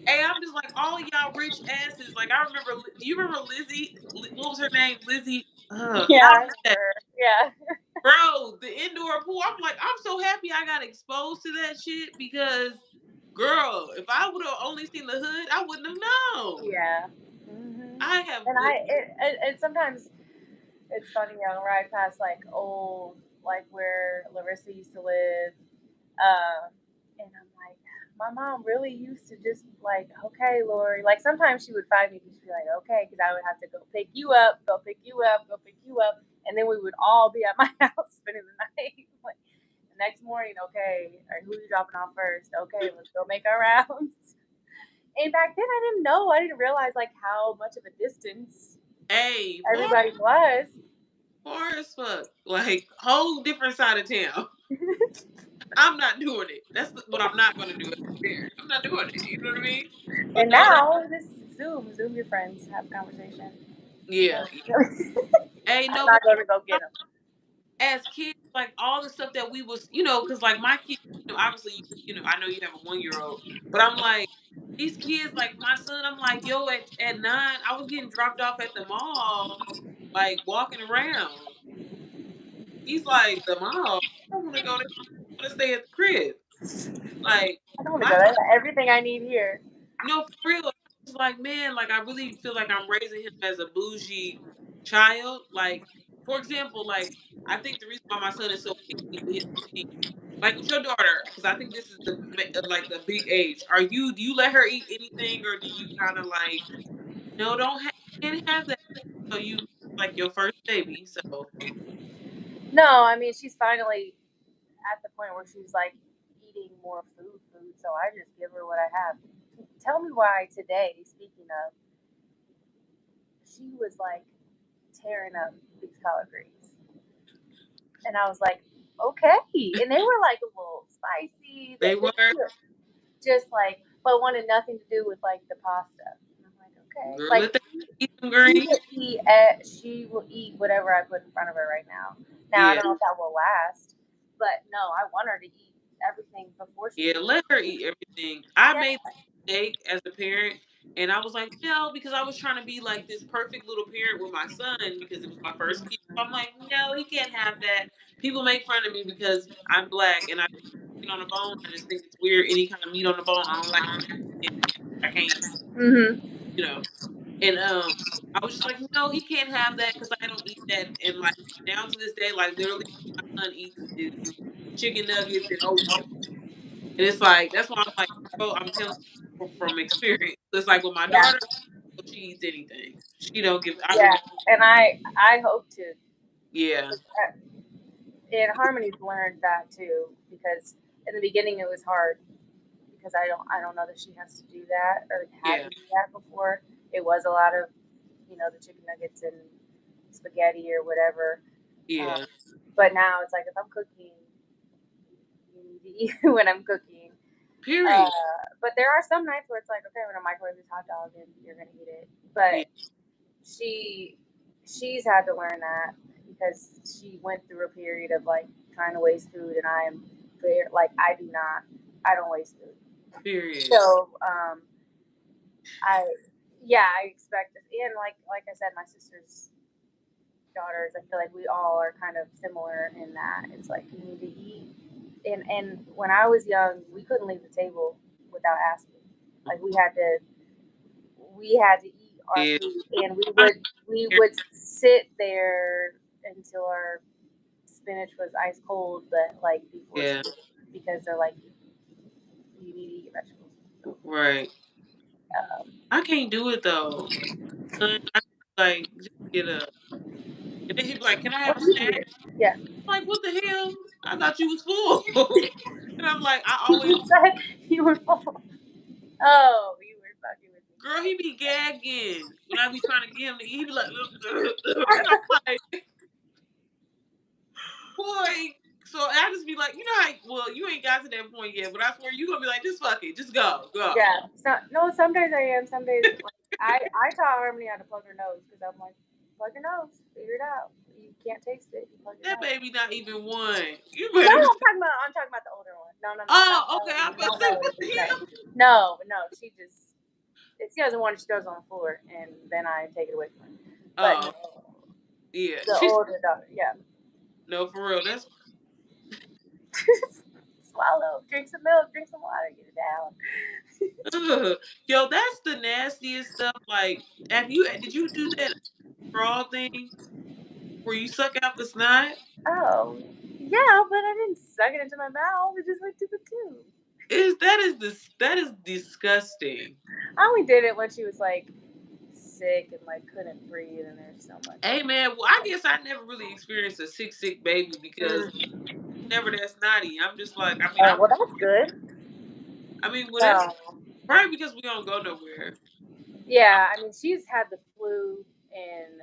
hey, I'm just like all y'all rich asses. Like I remember. Do you remember Lizzie? What was her name? Lizzie. Yeah, How I did that? remember. Yeah. Bro, the indoor pool. I'm like, I'm so happy I got exposed to that shit because, girl, if I would have only seen the hood, I wouldn't have known. Yeah. Hmm. I have And wit- and sometimes it's funny, you know, ride past like old, like where Larissa used to live, and I'm like, my mom really used to just like, okay, Lori. Like sometimes she would find me, she'd be like, okay, because I would have to go pick you up, go pick you up, go pick you up, and then we would all be at my house spending the night. Like the next morning, okay, all right, who are you dropping off first? Okay, let's go make our rounds. And back then, I didn't know, I didn't realize like how much of a distance hey, everybody was. far as fuck. Like, whole different side of town. I'm not doing it. What I'm not going to do as a parent. I'm not doing it. You know what I mean? But And no, now this Zoom your friends, have a conversation. yeah. Hey, I'm no, but not going to go get them. as kids, like all the stuff that we was, because like my kids, obviously, I know you have a 1 year old, but I'm like, these kids, like my son, I'm like, yo, at 9, I was getting dropped off at the mall, like walking around. He's like, the mall? I don't want to go there. I want to stay at the crib. Like, I don't want to my go. son, That's everything I need here. for real. It's like, man, like I really feel like I'm raising him as a bougie child. Like, for example, like I think the reason why my son is so picky with his eating, like with your daughter, because I think this is like the big age. Do you let her eat anything, or do you kind of like, no, can't have that? So you like your first baby, so No, I mean she's finally at the point where she's like eating more food. So I just give her what I have. Tell me why today. Speaking of, she was like tearing up these collard greens, and I was like, okay, and they were like a little spicy. they were, They were just like, but wanted nothing to do with like the pasta. And I'm like, okay, girl, like let them eat some green. she will eat whatever I put in front of her right now. Now I Yeah. don't know if that will last, but no, I want her to eat everything before she Yeah, eats. let her eat everything. I Yeah, made the mistake as a parent, and I was like, no, because I was trying to be like this perfect little parent with my son because it was my first kid. So I'm like, no, he can't have that. People make fun of me because I'm black and I eat on the bone. I just think it's weird. Any kind of meat on the bone, I don't like it. I can't, mm-hmm. you know. And I was just like, no, he can't have that because I don't eat that. And like down to this day, like literally, my son eats is chicken nuggets and oatmeal. And it's like that's why I'm like, bro, I'm telling you from experience. It's like with my Yeah, daughter, she eats anything. She don't give. I yeah, really, and I hope to. yeah, And Harmony's learned that too because in the beginning it was hard because I don't know that she has to do that or had yeah, to do that before. It was a lot of the chicken nuggets and spaghetti or whatever. yeah, But now it's like if I'm cooking, you need to eat when I'm cooking. Period. But there are some nights where it's like, okay, I'm gonna microwave this hot dog and you're gonna eat it. Yeah. But she she's had to learn that because she went through a period of like trying to waste food, and I am very like I don't waste food. Period. So I yeah, I expect it. And like I said, my sister's daughters, I feel like we all are kind of similar in that it's like you need to eat. And when I was young, we couldn't leave the table without asking. Like we had to eat our Yeah. food, and we I would we would sit there until our spinach was ice cold, but like before Yeah. school, because they're like you need to eat your vegetables. Right. Um, I can't do it though. I like just get up. And then he'd be like, "Can I have what's a snack?" easier? Yeah. I'm like, what the hell? I thought you was full. And I'm like, I always, You were full. Oh, you were fucking with girl, he be gagging when I be trying to get him to eat. He be like, and I'm like, boy. So I just be like, you know how, well, you ain't got to that point yet, but I swear you gonna be like, just fuck it, just go, go. Yeah. So, no, some days I am. Some days like I taught Harmony how to plug her nose because I'm like, plug your nose, figure it out. You can't taste it. You plug your That nose. baby not even one. You No, better. I'm talking about the older one. No, no, no, not Oh, okay. I'm Melody. about to Not say, what the Melody. hell? No, no. She just if she doesn't want it, she throws it on the floor, and then I take it away from her. But Oh, no, yeah. the She's older daughter, yeah. no for real. That's Swallow, drink some milk, drink some water, get it down. ugh. Yo, that's the nastiest stuff. Like, have you did you do that straw thing where you suck out the snot? Oh, yeah, but I didn't suck it into my mouth. It just went to the tube. That is disgusting. I only did it when she was like sick and like couldn't breathe, and there's so much. Hey man, well I guess I never really experienced a sick baby because never that snotty. I'm just like Well, that's good. I mean well that's Oh, probably because we don't go nowhere. yeah. I mean, she's had the flu and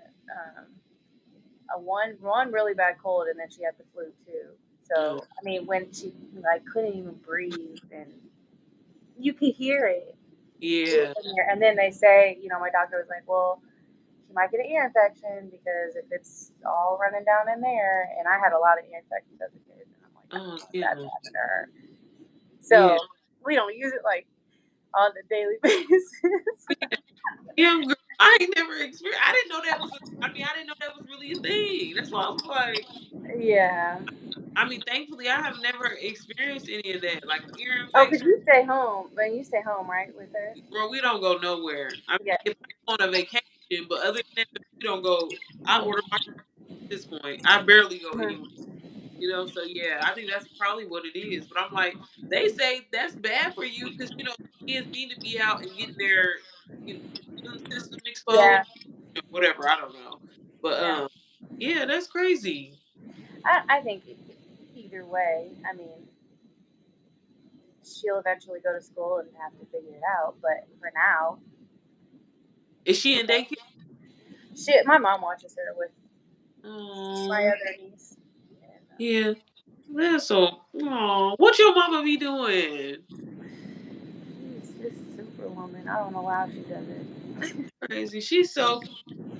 a one really bad cold, and then she had the flu too. Oh, So I mean, when she like couldn't even breathe, and you could hear it. yeah, And then they say, my doctor was like, well, she might get an ear infection because if it's all running down in there, and I had a lot of ear infections as a kid, and I'm like, I don't oh want yeah, that to happen to her. yeah. So we don't use it like on a daily basis. Young girl, I ain't never experienced. I didn't know that was. I didn't know that was really a thing. That's why I was like, Yeah. I mean, thankfully, I have never experienced any of that, like ear Oh, because infection. you stay home. When you stay home, right, with her? Bro, we don't go nowhere. I Yeah. mean, if I'm on a vacation, but other than that, we don't go. I order my at this point. I barely go anywhere. Mhm. So yeah, I think that's probably what it is. But I'm like, they say that's bad for you because kids need to be out and getting their you know, immune system exposed, Yeah. whatever. I don't know, but Yeah. yeah, that's crazy. I think either way, I mean, she'll eventually go to school and have to figure it out. But for now, Is she in daycare? my mom watches her with my Oh, other niece. And, yeah, that's so. Oh, what your mama be doing? she's just superwoman. I don't know how she does it. Crazy. She's so.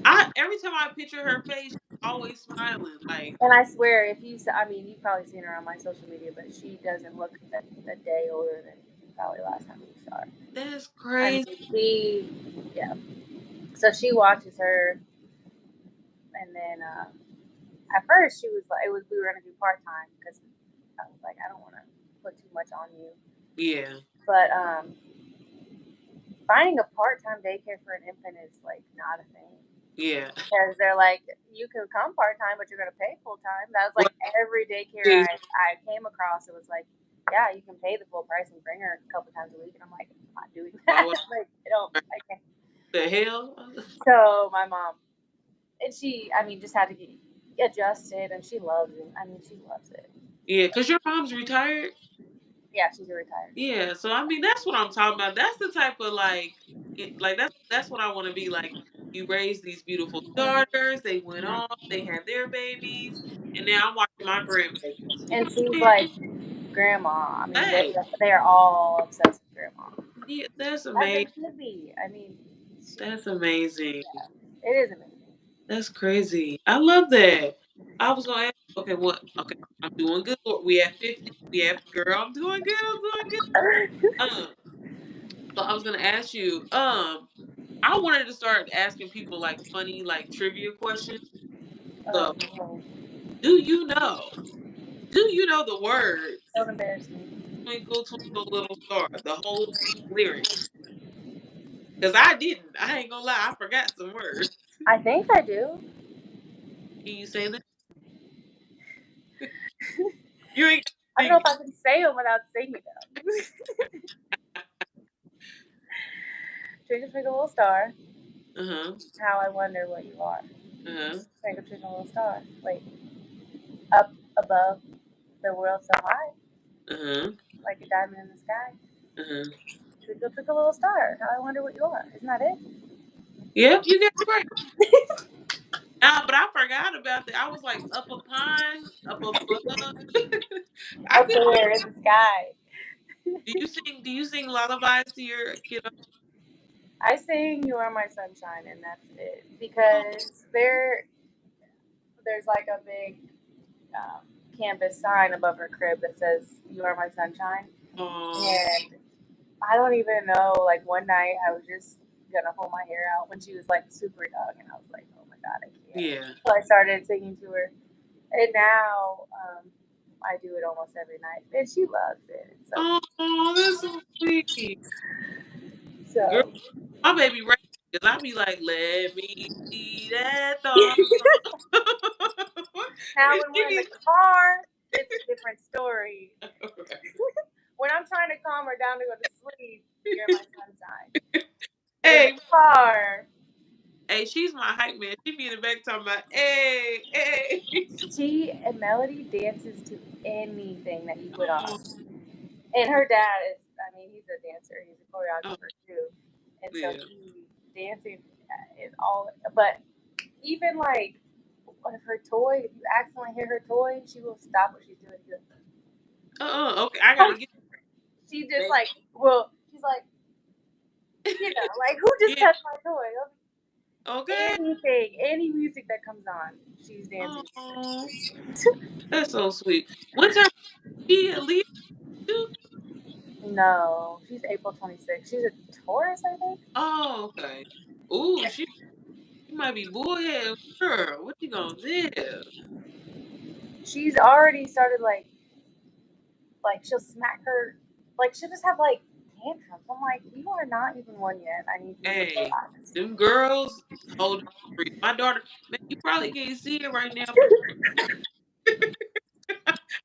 I every time I picture her face, she's always smiling. Like And I swear, if I mean, you've probably seen her on my social media, but she doesn't look a day older than probably last time you saw her. that's I crazy. mean, yeah. So she watches her, and then at first she was like, we were gonna do part time because I was like, I don't want to put too much on you, Yeah, but finding a part time daycare for an infant is like not a thing. yeah. Because they're like, you can come part time, but you're going to pay full time. That was like every daycare Right. I came across. It was like, yeah, you can pay the full price and bring her a couple times a week. And I'm like, I'm not doing Why that. would Like, I can't. the hell? So my mom, and she, I mean, just had to get adjusted, and she loves it. I mean, she loves it. Yeah, cause your mom's retired. Yeah, she's a retired. Yeah, so I mean that's what I'm talking about. That's the type of like that's what I want to be like. You raise these beautiful daughters. They went off. They had their babies, and now I'm watching my grandbabies. You And know what she's I'm saying? like grandma. I mean, Hey, they are all obsessed with grandma. yeah, that's As amazing. they should be. I mean, That's amazing. it is amazing. That's crazy. I love that. I was gonna ask, okay, what? Okay, I'm doing good. We at 50. We at girl. I'm doing good. I'm doing good. So I was gonna ask you. I wanted to start asking people like funny, like trivia questions. So, No. do you know? Do you know the words Don't embarrass me. "Twinkle Twinkle Little Star"? The whole lyric. Cause I didn't. I ain't gonna lie. I forgot some words. I think I do. Can you say that? You ain't I don't gotta know sing. if I can say them without singing them. Twinkle, twinkle, little star. Uh huh. How I wonder what you are. Uh huh. Twinkle, twinkle, little star. Wait, up above the world so high, Uh huh. like a diamond in the sky. Uh huh. Twinkle, twinkle, little star. How I wonder what you are. Isn't that it? Yep, you got it right. But I forgot about that. I was like up upon, up above. I Up could. there in the sky. Do you sing? Do you sing lullabies to your kiddo? I sing "You Are My Sunshine" and that's it Oh, because there's like a big um, canvas sign above her crib that says "You Are My Sunshine," oh, and I don't even know. Like one night, I was just gonna pull my hair out when she was like super young, and I was like, "Oh my god, I can't." yeah. So I started singing to her, and now I do it almost every night, and she loves it. So, Oh, that's so sweet. Girl, so my baby right. Cause I be like, let me see that thong. now And when she we're in be the car, it's a different story. right. When I'm trying to calm her down to go to sleep, you're my sunshine. But in the Hey, car, hey, she's my hype man. She be in the back talking about, hey, hey. she and Melody dances to anything that you put Oh, on. And her dad is, I mean, he's a dancer, he's a oh, choreographer too. And so yeah. dancing is all, but even like if her toy, if you accidentally hit her toy, she will stop what she's doing. Okay, I gotta get She just baby. like, well, she's like, like who just Yeah, touched my toy? okay. Anything, any music that comes on, she's dancing. Oh, that's so sweet. What's her she a Leo too? No, she's April 26th. She's a Taurus, I think. Oh, okay. Ooh, she might be bullhead. Girl, what you gonna do? She's already started like she'll smack her, like she'll just have like tantrums. I'm like, you are not even one yet. I need you to Hey, relax. them girls hold free. My daughter, man, you probably can't see it right now, but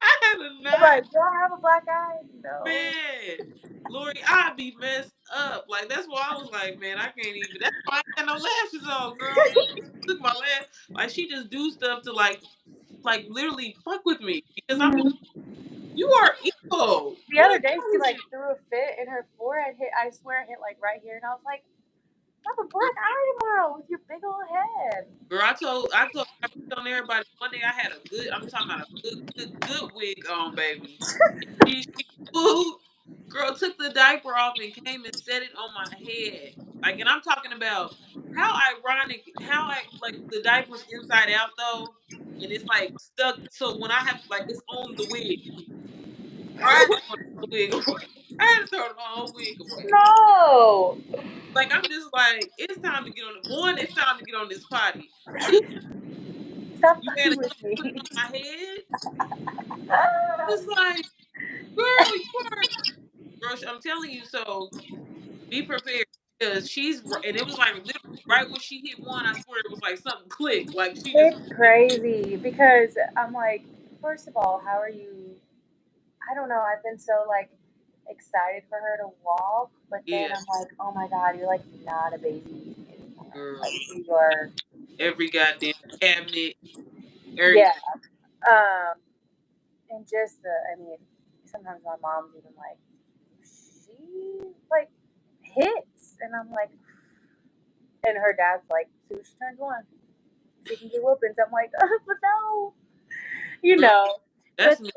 I had a I'm night, like, do I have a black eye? No. man. Lori, I'd be messed up. Like that's why I was like, man, I can't even. That's why I ain't got no lashes on, girl. She took my lash. Like she just do stuff to like literally fuck with me because I'm like, Mhm. you are evil. The What other is day, wrong she with like you? threw a fit and her forehead hit. I swear, it hit like right here, and I was like, I have a black eye tomorrow with your big old head. Girl, I was telling everybody one day I had a good. I'm talking about a good wig on, baby. She food, girl took the diaper off and came and set it on my head. Like, and I'm talking about how ironic, how I like the diaper's inside out though, and it's like stuck. So when I have like it's on the wig, or I had to throw the wig away. I had to throw the whole wig away. No, Like I'm just like, it's time to get on the one. It's time to get on this potty. Two, stop you had to fucking come with put it me. on my head. It's like, girl, you are. Girl, I'm telling you. So be prepared because and it was like literally right when she hit one, I swear it was like something clicked. Like she just It's crazy because I'm like, first of all, how are you? I don't know. I've been so like excited for her to walk, but then yeah, I'm like, oh my god, you're like not a baby anymore. girl. Like you are. Every goddamn cabinet, Yeah. everything. Um, and just I mean, sometimes my mom's even like, she like hits, and I'm like, and her dad's like, soon as she turns one, she can do whoopings. I'm like, but no, you Girl, know. that's But me.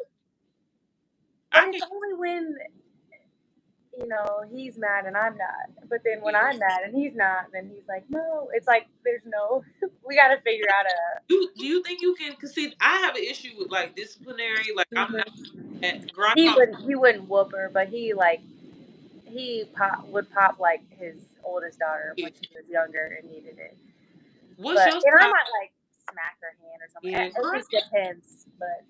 But I it's can. only when he's mad and I'm not. But then when Yeah. I'm mad and he's not, then he's like, no. It's like there's no. We got to figure out a. Do you think you can? Cause see, I have an issue with like disciplinary. Like I'm not Mhm. at girl. He wouldn't whoop her, but would pop like his oldest daughter when she was younger and needed it. What's But your and I style? might like smack her hand or something. Yeah, It girl. just depends. But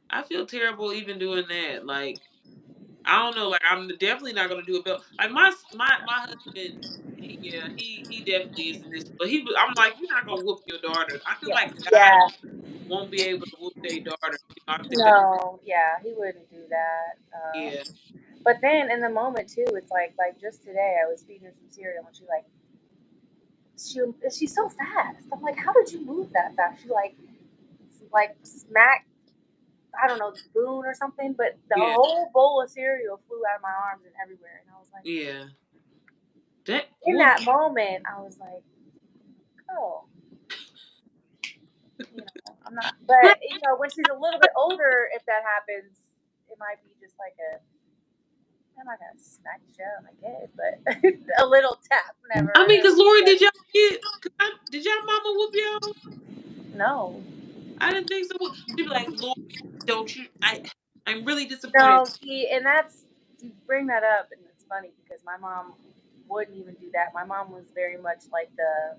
I feel terrible even doing that. Like I don't know. Like I'm definitely not gonna do a belt. Like my husband. Yeah, he definitely isn't this. But I'm like, you're not gonna whoop your daughter. I feel yeah, like guys yeah, won't be able to whoop their daughter. I think that. no, yeah, he wouldn't do that. Yeah. But then in the moment too, it's like just today I was feeding her some cereal and she's so fast. I'm like, how did you move that fast? She like smacked, I don't know, the spoon or something, but the Yeah. whole bowl of cereal flew out of my arms and everywhere. And I was like, Yeah. That. in Ooh, that moment, I was like, oh, I'm not. girl, But when she's a little bit older, if that happens, it might be just like I'm not gonna smack the shit out of my kid, but a little tap never I mean, cause hurts. Lori, But did y'all mama whoop y'all? no, I didn't think so. She'd be like, Lori, don't you? I'm really disappointed. no, see, and that's you bring that up, and it's funny because my mom wouldn't even do that. My mom was very much like the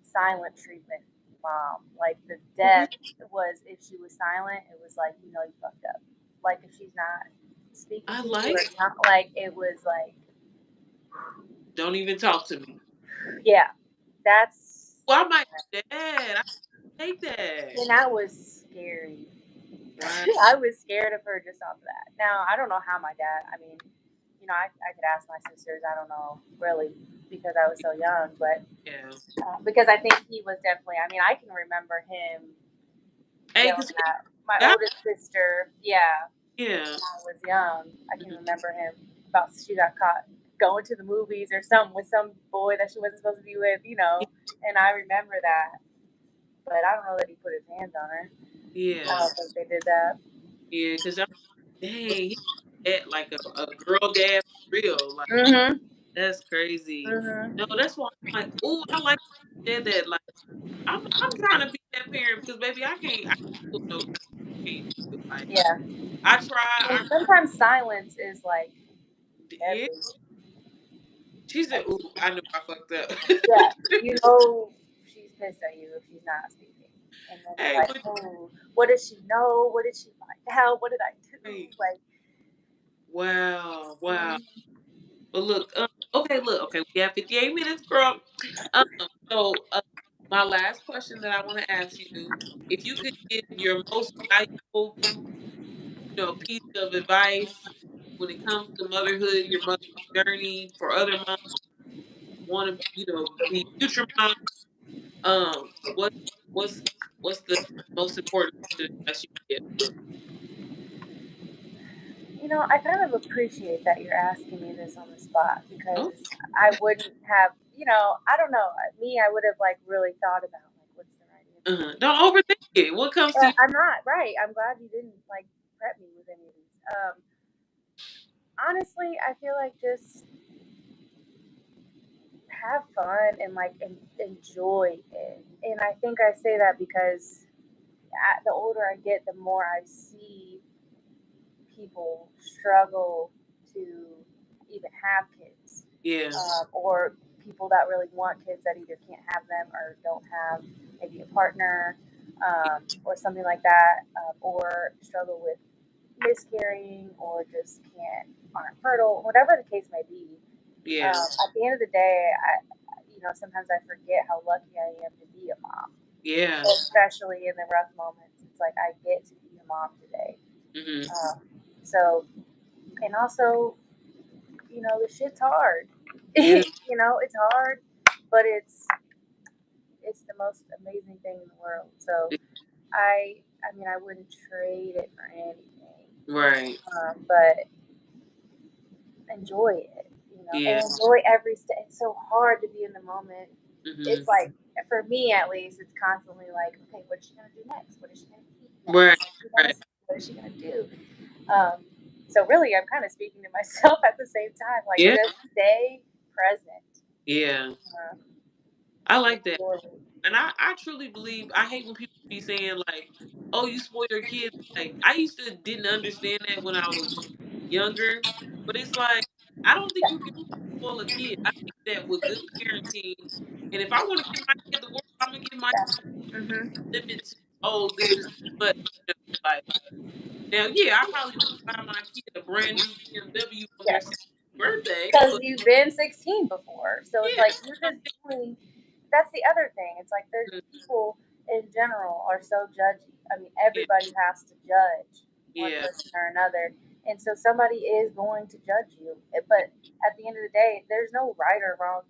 silent treatment mom. Like the Mhm. death was if she was silent, it was like you fucked up. Like if she's not speaking I to you or like. not, like it was like Don't even talk to me. yeah, that's Well, I might do that. I take that. and that was scary. Wow. I was scared of her just off of that. Now I don't know how my dad. I mean, I could ask my sisters. I don't know really because I was so young, but Yeah. because I think he was definitely. I mean, I can remember him Hey, cause yelling at my God, oldest sister. Yeah, yeah, I was young. I can mhm, remember him about she got caught going to the movies or something with some boy that she wasn't supposed to be with. And I remember that, but I don't know that he put his hands on her. I yeah, don't think they did that. yeah. Cause I'm dang, he had like a girl dad for real. Like Mhm. that's crazy. No, Mhm. that's why I'm like, oh, I like you said that. Like I'm trying to be that parent because baby, I can't put no can't do it. Like Yeah. I try. I And sometimes silence is like yeah. deadly. She said, Like, "Ooh, I know I fucked up." yeah, she's pissed at you if she's not speaking. And then it's Hey, like, but oh, what does she know? What did she find out? What did I do? hey, Like, wow, wow. mm, But look, okay, we have 58 minutes, girl. Um, so my last question that I want to ask you, if you could give your most valuable, piece of advice when it comes to motherhood, your mother journey for other moms want to, be future moms, what what's what's the most important piece of advice you give? I kind of appreciate that you're asking me this on the spot Oh, because I wouldn't have, I don't know. Me, I would have like really thought about like what's the right answer. don't overthink it. What comes to you? I'm not right. I'm glad you didn't like prep me with any of these. Honestly, I feel like just have fun and like enjoy it. And I think I say that because the older I get, the more I see people struggle to even have kids, Yeah, or people that really want kids that either can't have them or don't have maybe a partner, or something like that, or struggle with miscarrying or just aren't fertile, whatever the case may be. yeah, At the end of the day, sometimes I forget how lucky I am to be a mom, yeah. especially in the rough moments. It's like I get to be a mom today. Hmm. So, and also, the shit's hard. Yeah. It's hard, but it's the most amazing thing in the world. So I mean, I wouldn't trade it for anything. Right. But enjoy it, and Yeah. enjoy every step. It's so hard to be in the moment. Hmm. It's like, for me at least, it's constantly like, okay, what is she gonna do next? What is she gonna eat next? Right. What is she gonna Right. say? What is she gonna do? So really, I'm kind of speaking to myself at the same time. Like, Yeah. just stay present. Yeah. Uh, I move like that. forward. And I truly believe I hate when people be saying like, "Oh, you spoil your kids." Like I used to didn't understand that when I was younger, but it's like I don't think you can spoil a kid. I think that with good parenting, and if I want to give my kid the world, I'm gonna give my Yeah. Mm-hmm. limit to this is but like now, yeah, I probably wouldn't buy my kid a brand new BMW on their Yeah. 16th birthday, Because but you've been 16 before. So it's yeah, like you're just doing. That's the other thing. It's like there's mm, people in general are so judgy. I mean, yeah, everybody has to judge one yeah, person or another. And so somebody is going to judge you. But at the end of the day, there's no right or wrong.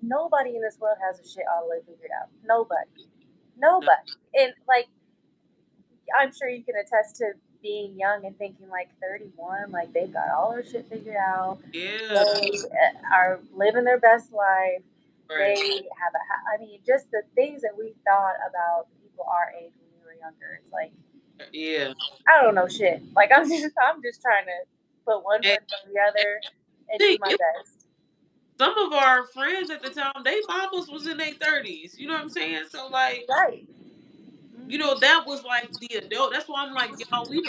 Nobody in this world has a shit all the way figured out. Nobody. no, Nobody. And like, I'm sure you can attest to being young and thinking like 31, like they've got all their shit figured out. yeah, They are living their best life. They right, have I mean, just the things that we thought about people our age when we were younger. It's like, yeah. I don't know shit. Like, I'm just trying to put one And, foot in front of the other and do thing, my best. some of our friends at the time, they mamas was in their 30s. You know what I'm saying? So like, Right. that was like the adult. That's why I'm like, y'all, we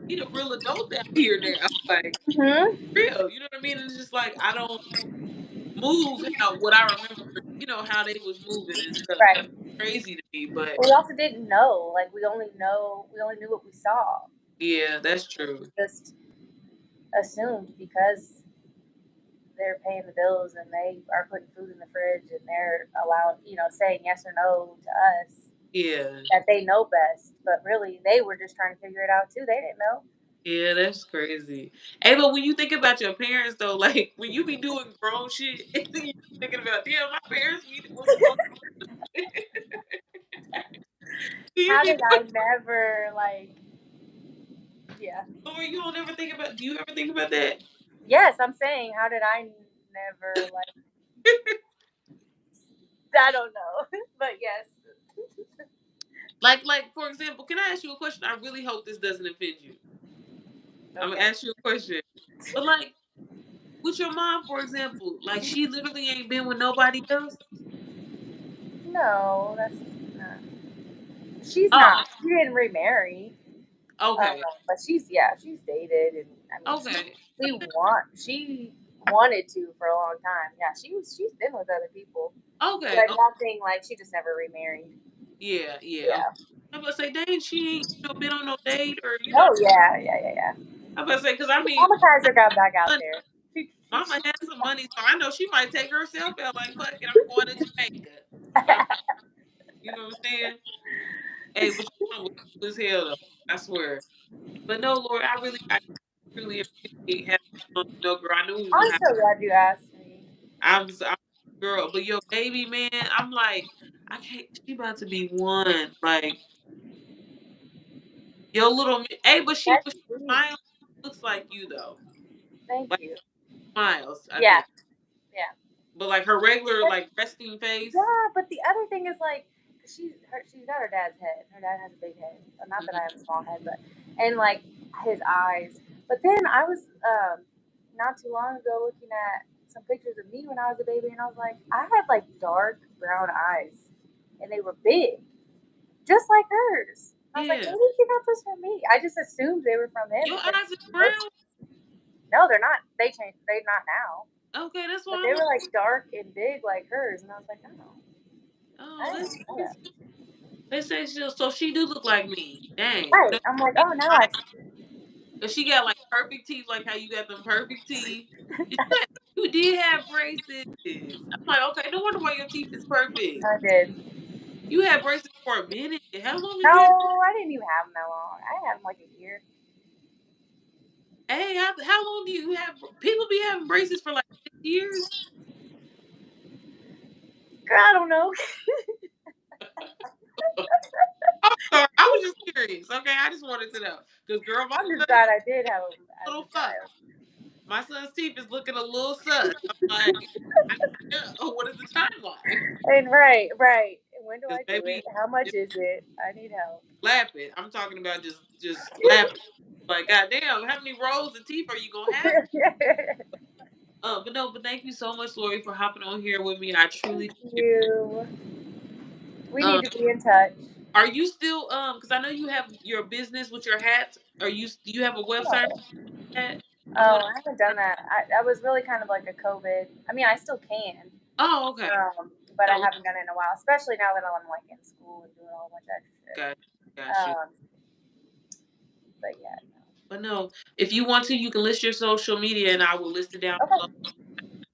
the real adults out here now. Like Mm-hmm. real. You know what I mean? And it's just like I don't move how what I remember, how they was moving and stuff. That's Right. crazy to me. But We also didn't know. Like, we only knew what we saw. yeah, that's And true. just assumed because they're paying the bills and they are putting food in the fridge and they're allowed, saying yes or no to us, Yeah. that they know best. But really, they were just trying to figure it out too. They didn't know. Yeah, that's crazy. Hey, but when you think about your parents though, like when you be doing grown shit, and then you thinking about, damn, my parents be doing grown shit. Do you How be did I never, like, yeah. or you don't ever think about do you ever think about that? Yes, I'm saying, how did I never, like, I don't know. But yes. Like for example, can I ask you a question? I really hope this doesn't offend you. I'm gonna Okay. ask you a question. But like with your mom, for example, like she literally ain't been with nobody else. No, that's not. She's Oh, not. She didn't remarry. okay, But she's dated, and I mean, okay, she wanted to for a long time. Yeah, she's been with other people, okay, but nothing like she just never remarried. yeah, yeah. Okay. Yeah. I'm about to say, dang, she ain't been on no date or Oh yeah, yeah, yeah, yeah. I'm about to say because I mean, Traumatizer got back out money, there. Mama has some money, so I know she might take herself out. Like, fuck it, I'm going to Jamaica. I'm, you know what I'm saying? Hey, but your mom was cool as hell though. I swear. But no, Lord, I truly appreciate having you on. Girl, I knew we was I'm gonna have. so glad you asked me. I'm girl, but your baby man, I'm like, I can't. She about to be one. Like your little. Hey, but she That's was sweet. smiles. Looks like you though. Thank Like you. smiles, I Yeah, think. yeah. But like her regular But, like resting face. yeah, but the other thing is like she's got her dad's head. Her dad has a big head. Not that I Mhm. have a small head, but and like his eyes. But then I was not too long ago looking at some pictures of me when I was a baby, and I was like, I had like dark brown eyes, and they were big, just like hers. I was like, Yeah. maybe she got this from me. I just assumed they were from him Your because eyes are he looks. brown. No, they're not. They changed. They're not now. Okay, that's But why they I'm were like, like dark and big like hers, and I was like, oh, oh, I that's didn't know crazy. that. They say she do look like me. Dang. Right. I'm like, She oh, now fine, I see. but she got like perfect teeth, like how you got them perfect teeth. You did have braces. I'm like, okay, no wonder why your teeth is perfect. I did. You had braces for a minute. How long No, did you have? I didn't even have them that long. I had them like a year. Hey, how long do you have? People be having braces for like 6 years. Girl, I don't know. I'm sorry, I was just curious. Okay, I just wanted to know because girl, my I'm just son is glad I did have them a as little a sus. child. My son's teeth is looking a little sus. I'm like, I know what is the timeline? And right, right. When do Because I do baby, it? How much just is it? I need help. slap it. I'm talking about just slap it. Like, goddamn, how many rows of teeth are you gonna have? But no, but thank you so much, Lori, for hopping on here with me. I truly. Thank you. We Um, need to be in touch. are you still Because I know you have your business with your hats. Do you have a website? Oh, Hat? I oh, want. I haven't done that. I was really kind of like a COVID. I mean, I still can, Oh, okay. but I Gotta haven't done it in a while, especially now that I'm like in school and doing a whole bunch of extra shit. got got you. Um, but yeah, But no, if you want to, you can list your social media, and I will list it down no. below. Okay.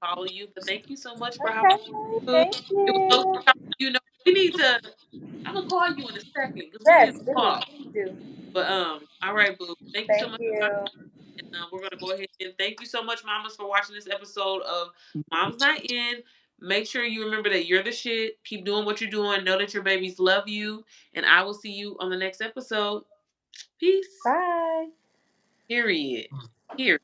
Follow you. But thank you so much for hopping Okay. on. Thank It was so you. good talking to you. Know, we need to. I'm gonna call you in a second because we need Yes, to do. talk. Please do. But all right, boo. Thank you so Thank much for you. and we're gonna go ahead and thank you so much, mamas, for watching this episode of Mom's Night In. Make sure you remember that you're the shit. Keep doing what you're doing. Know that your babies love you, and I will see you on the next episode. Peace. Bye. Period. Here.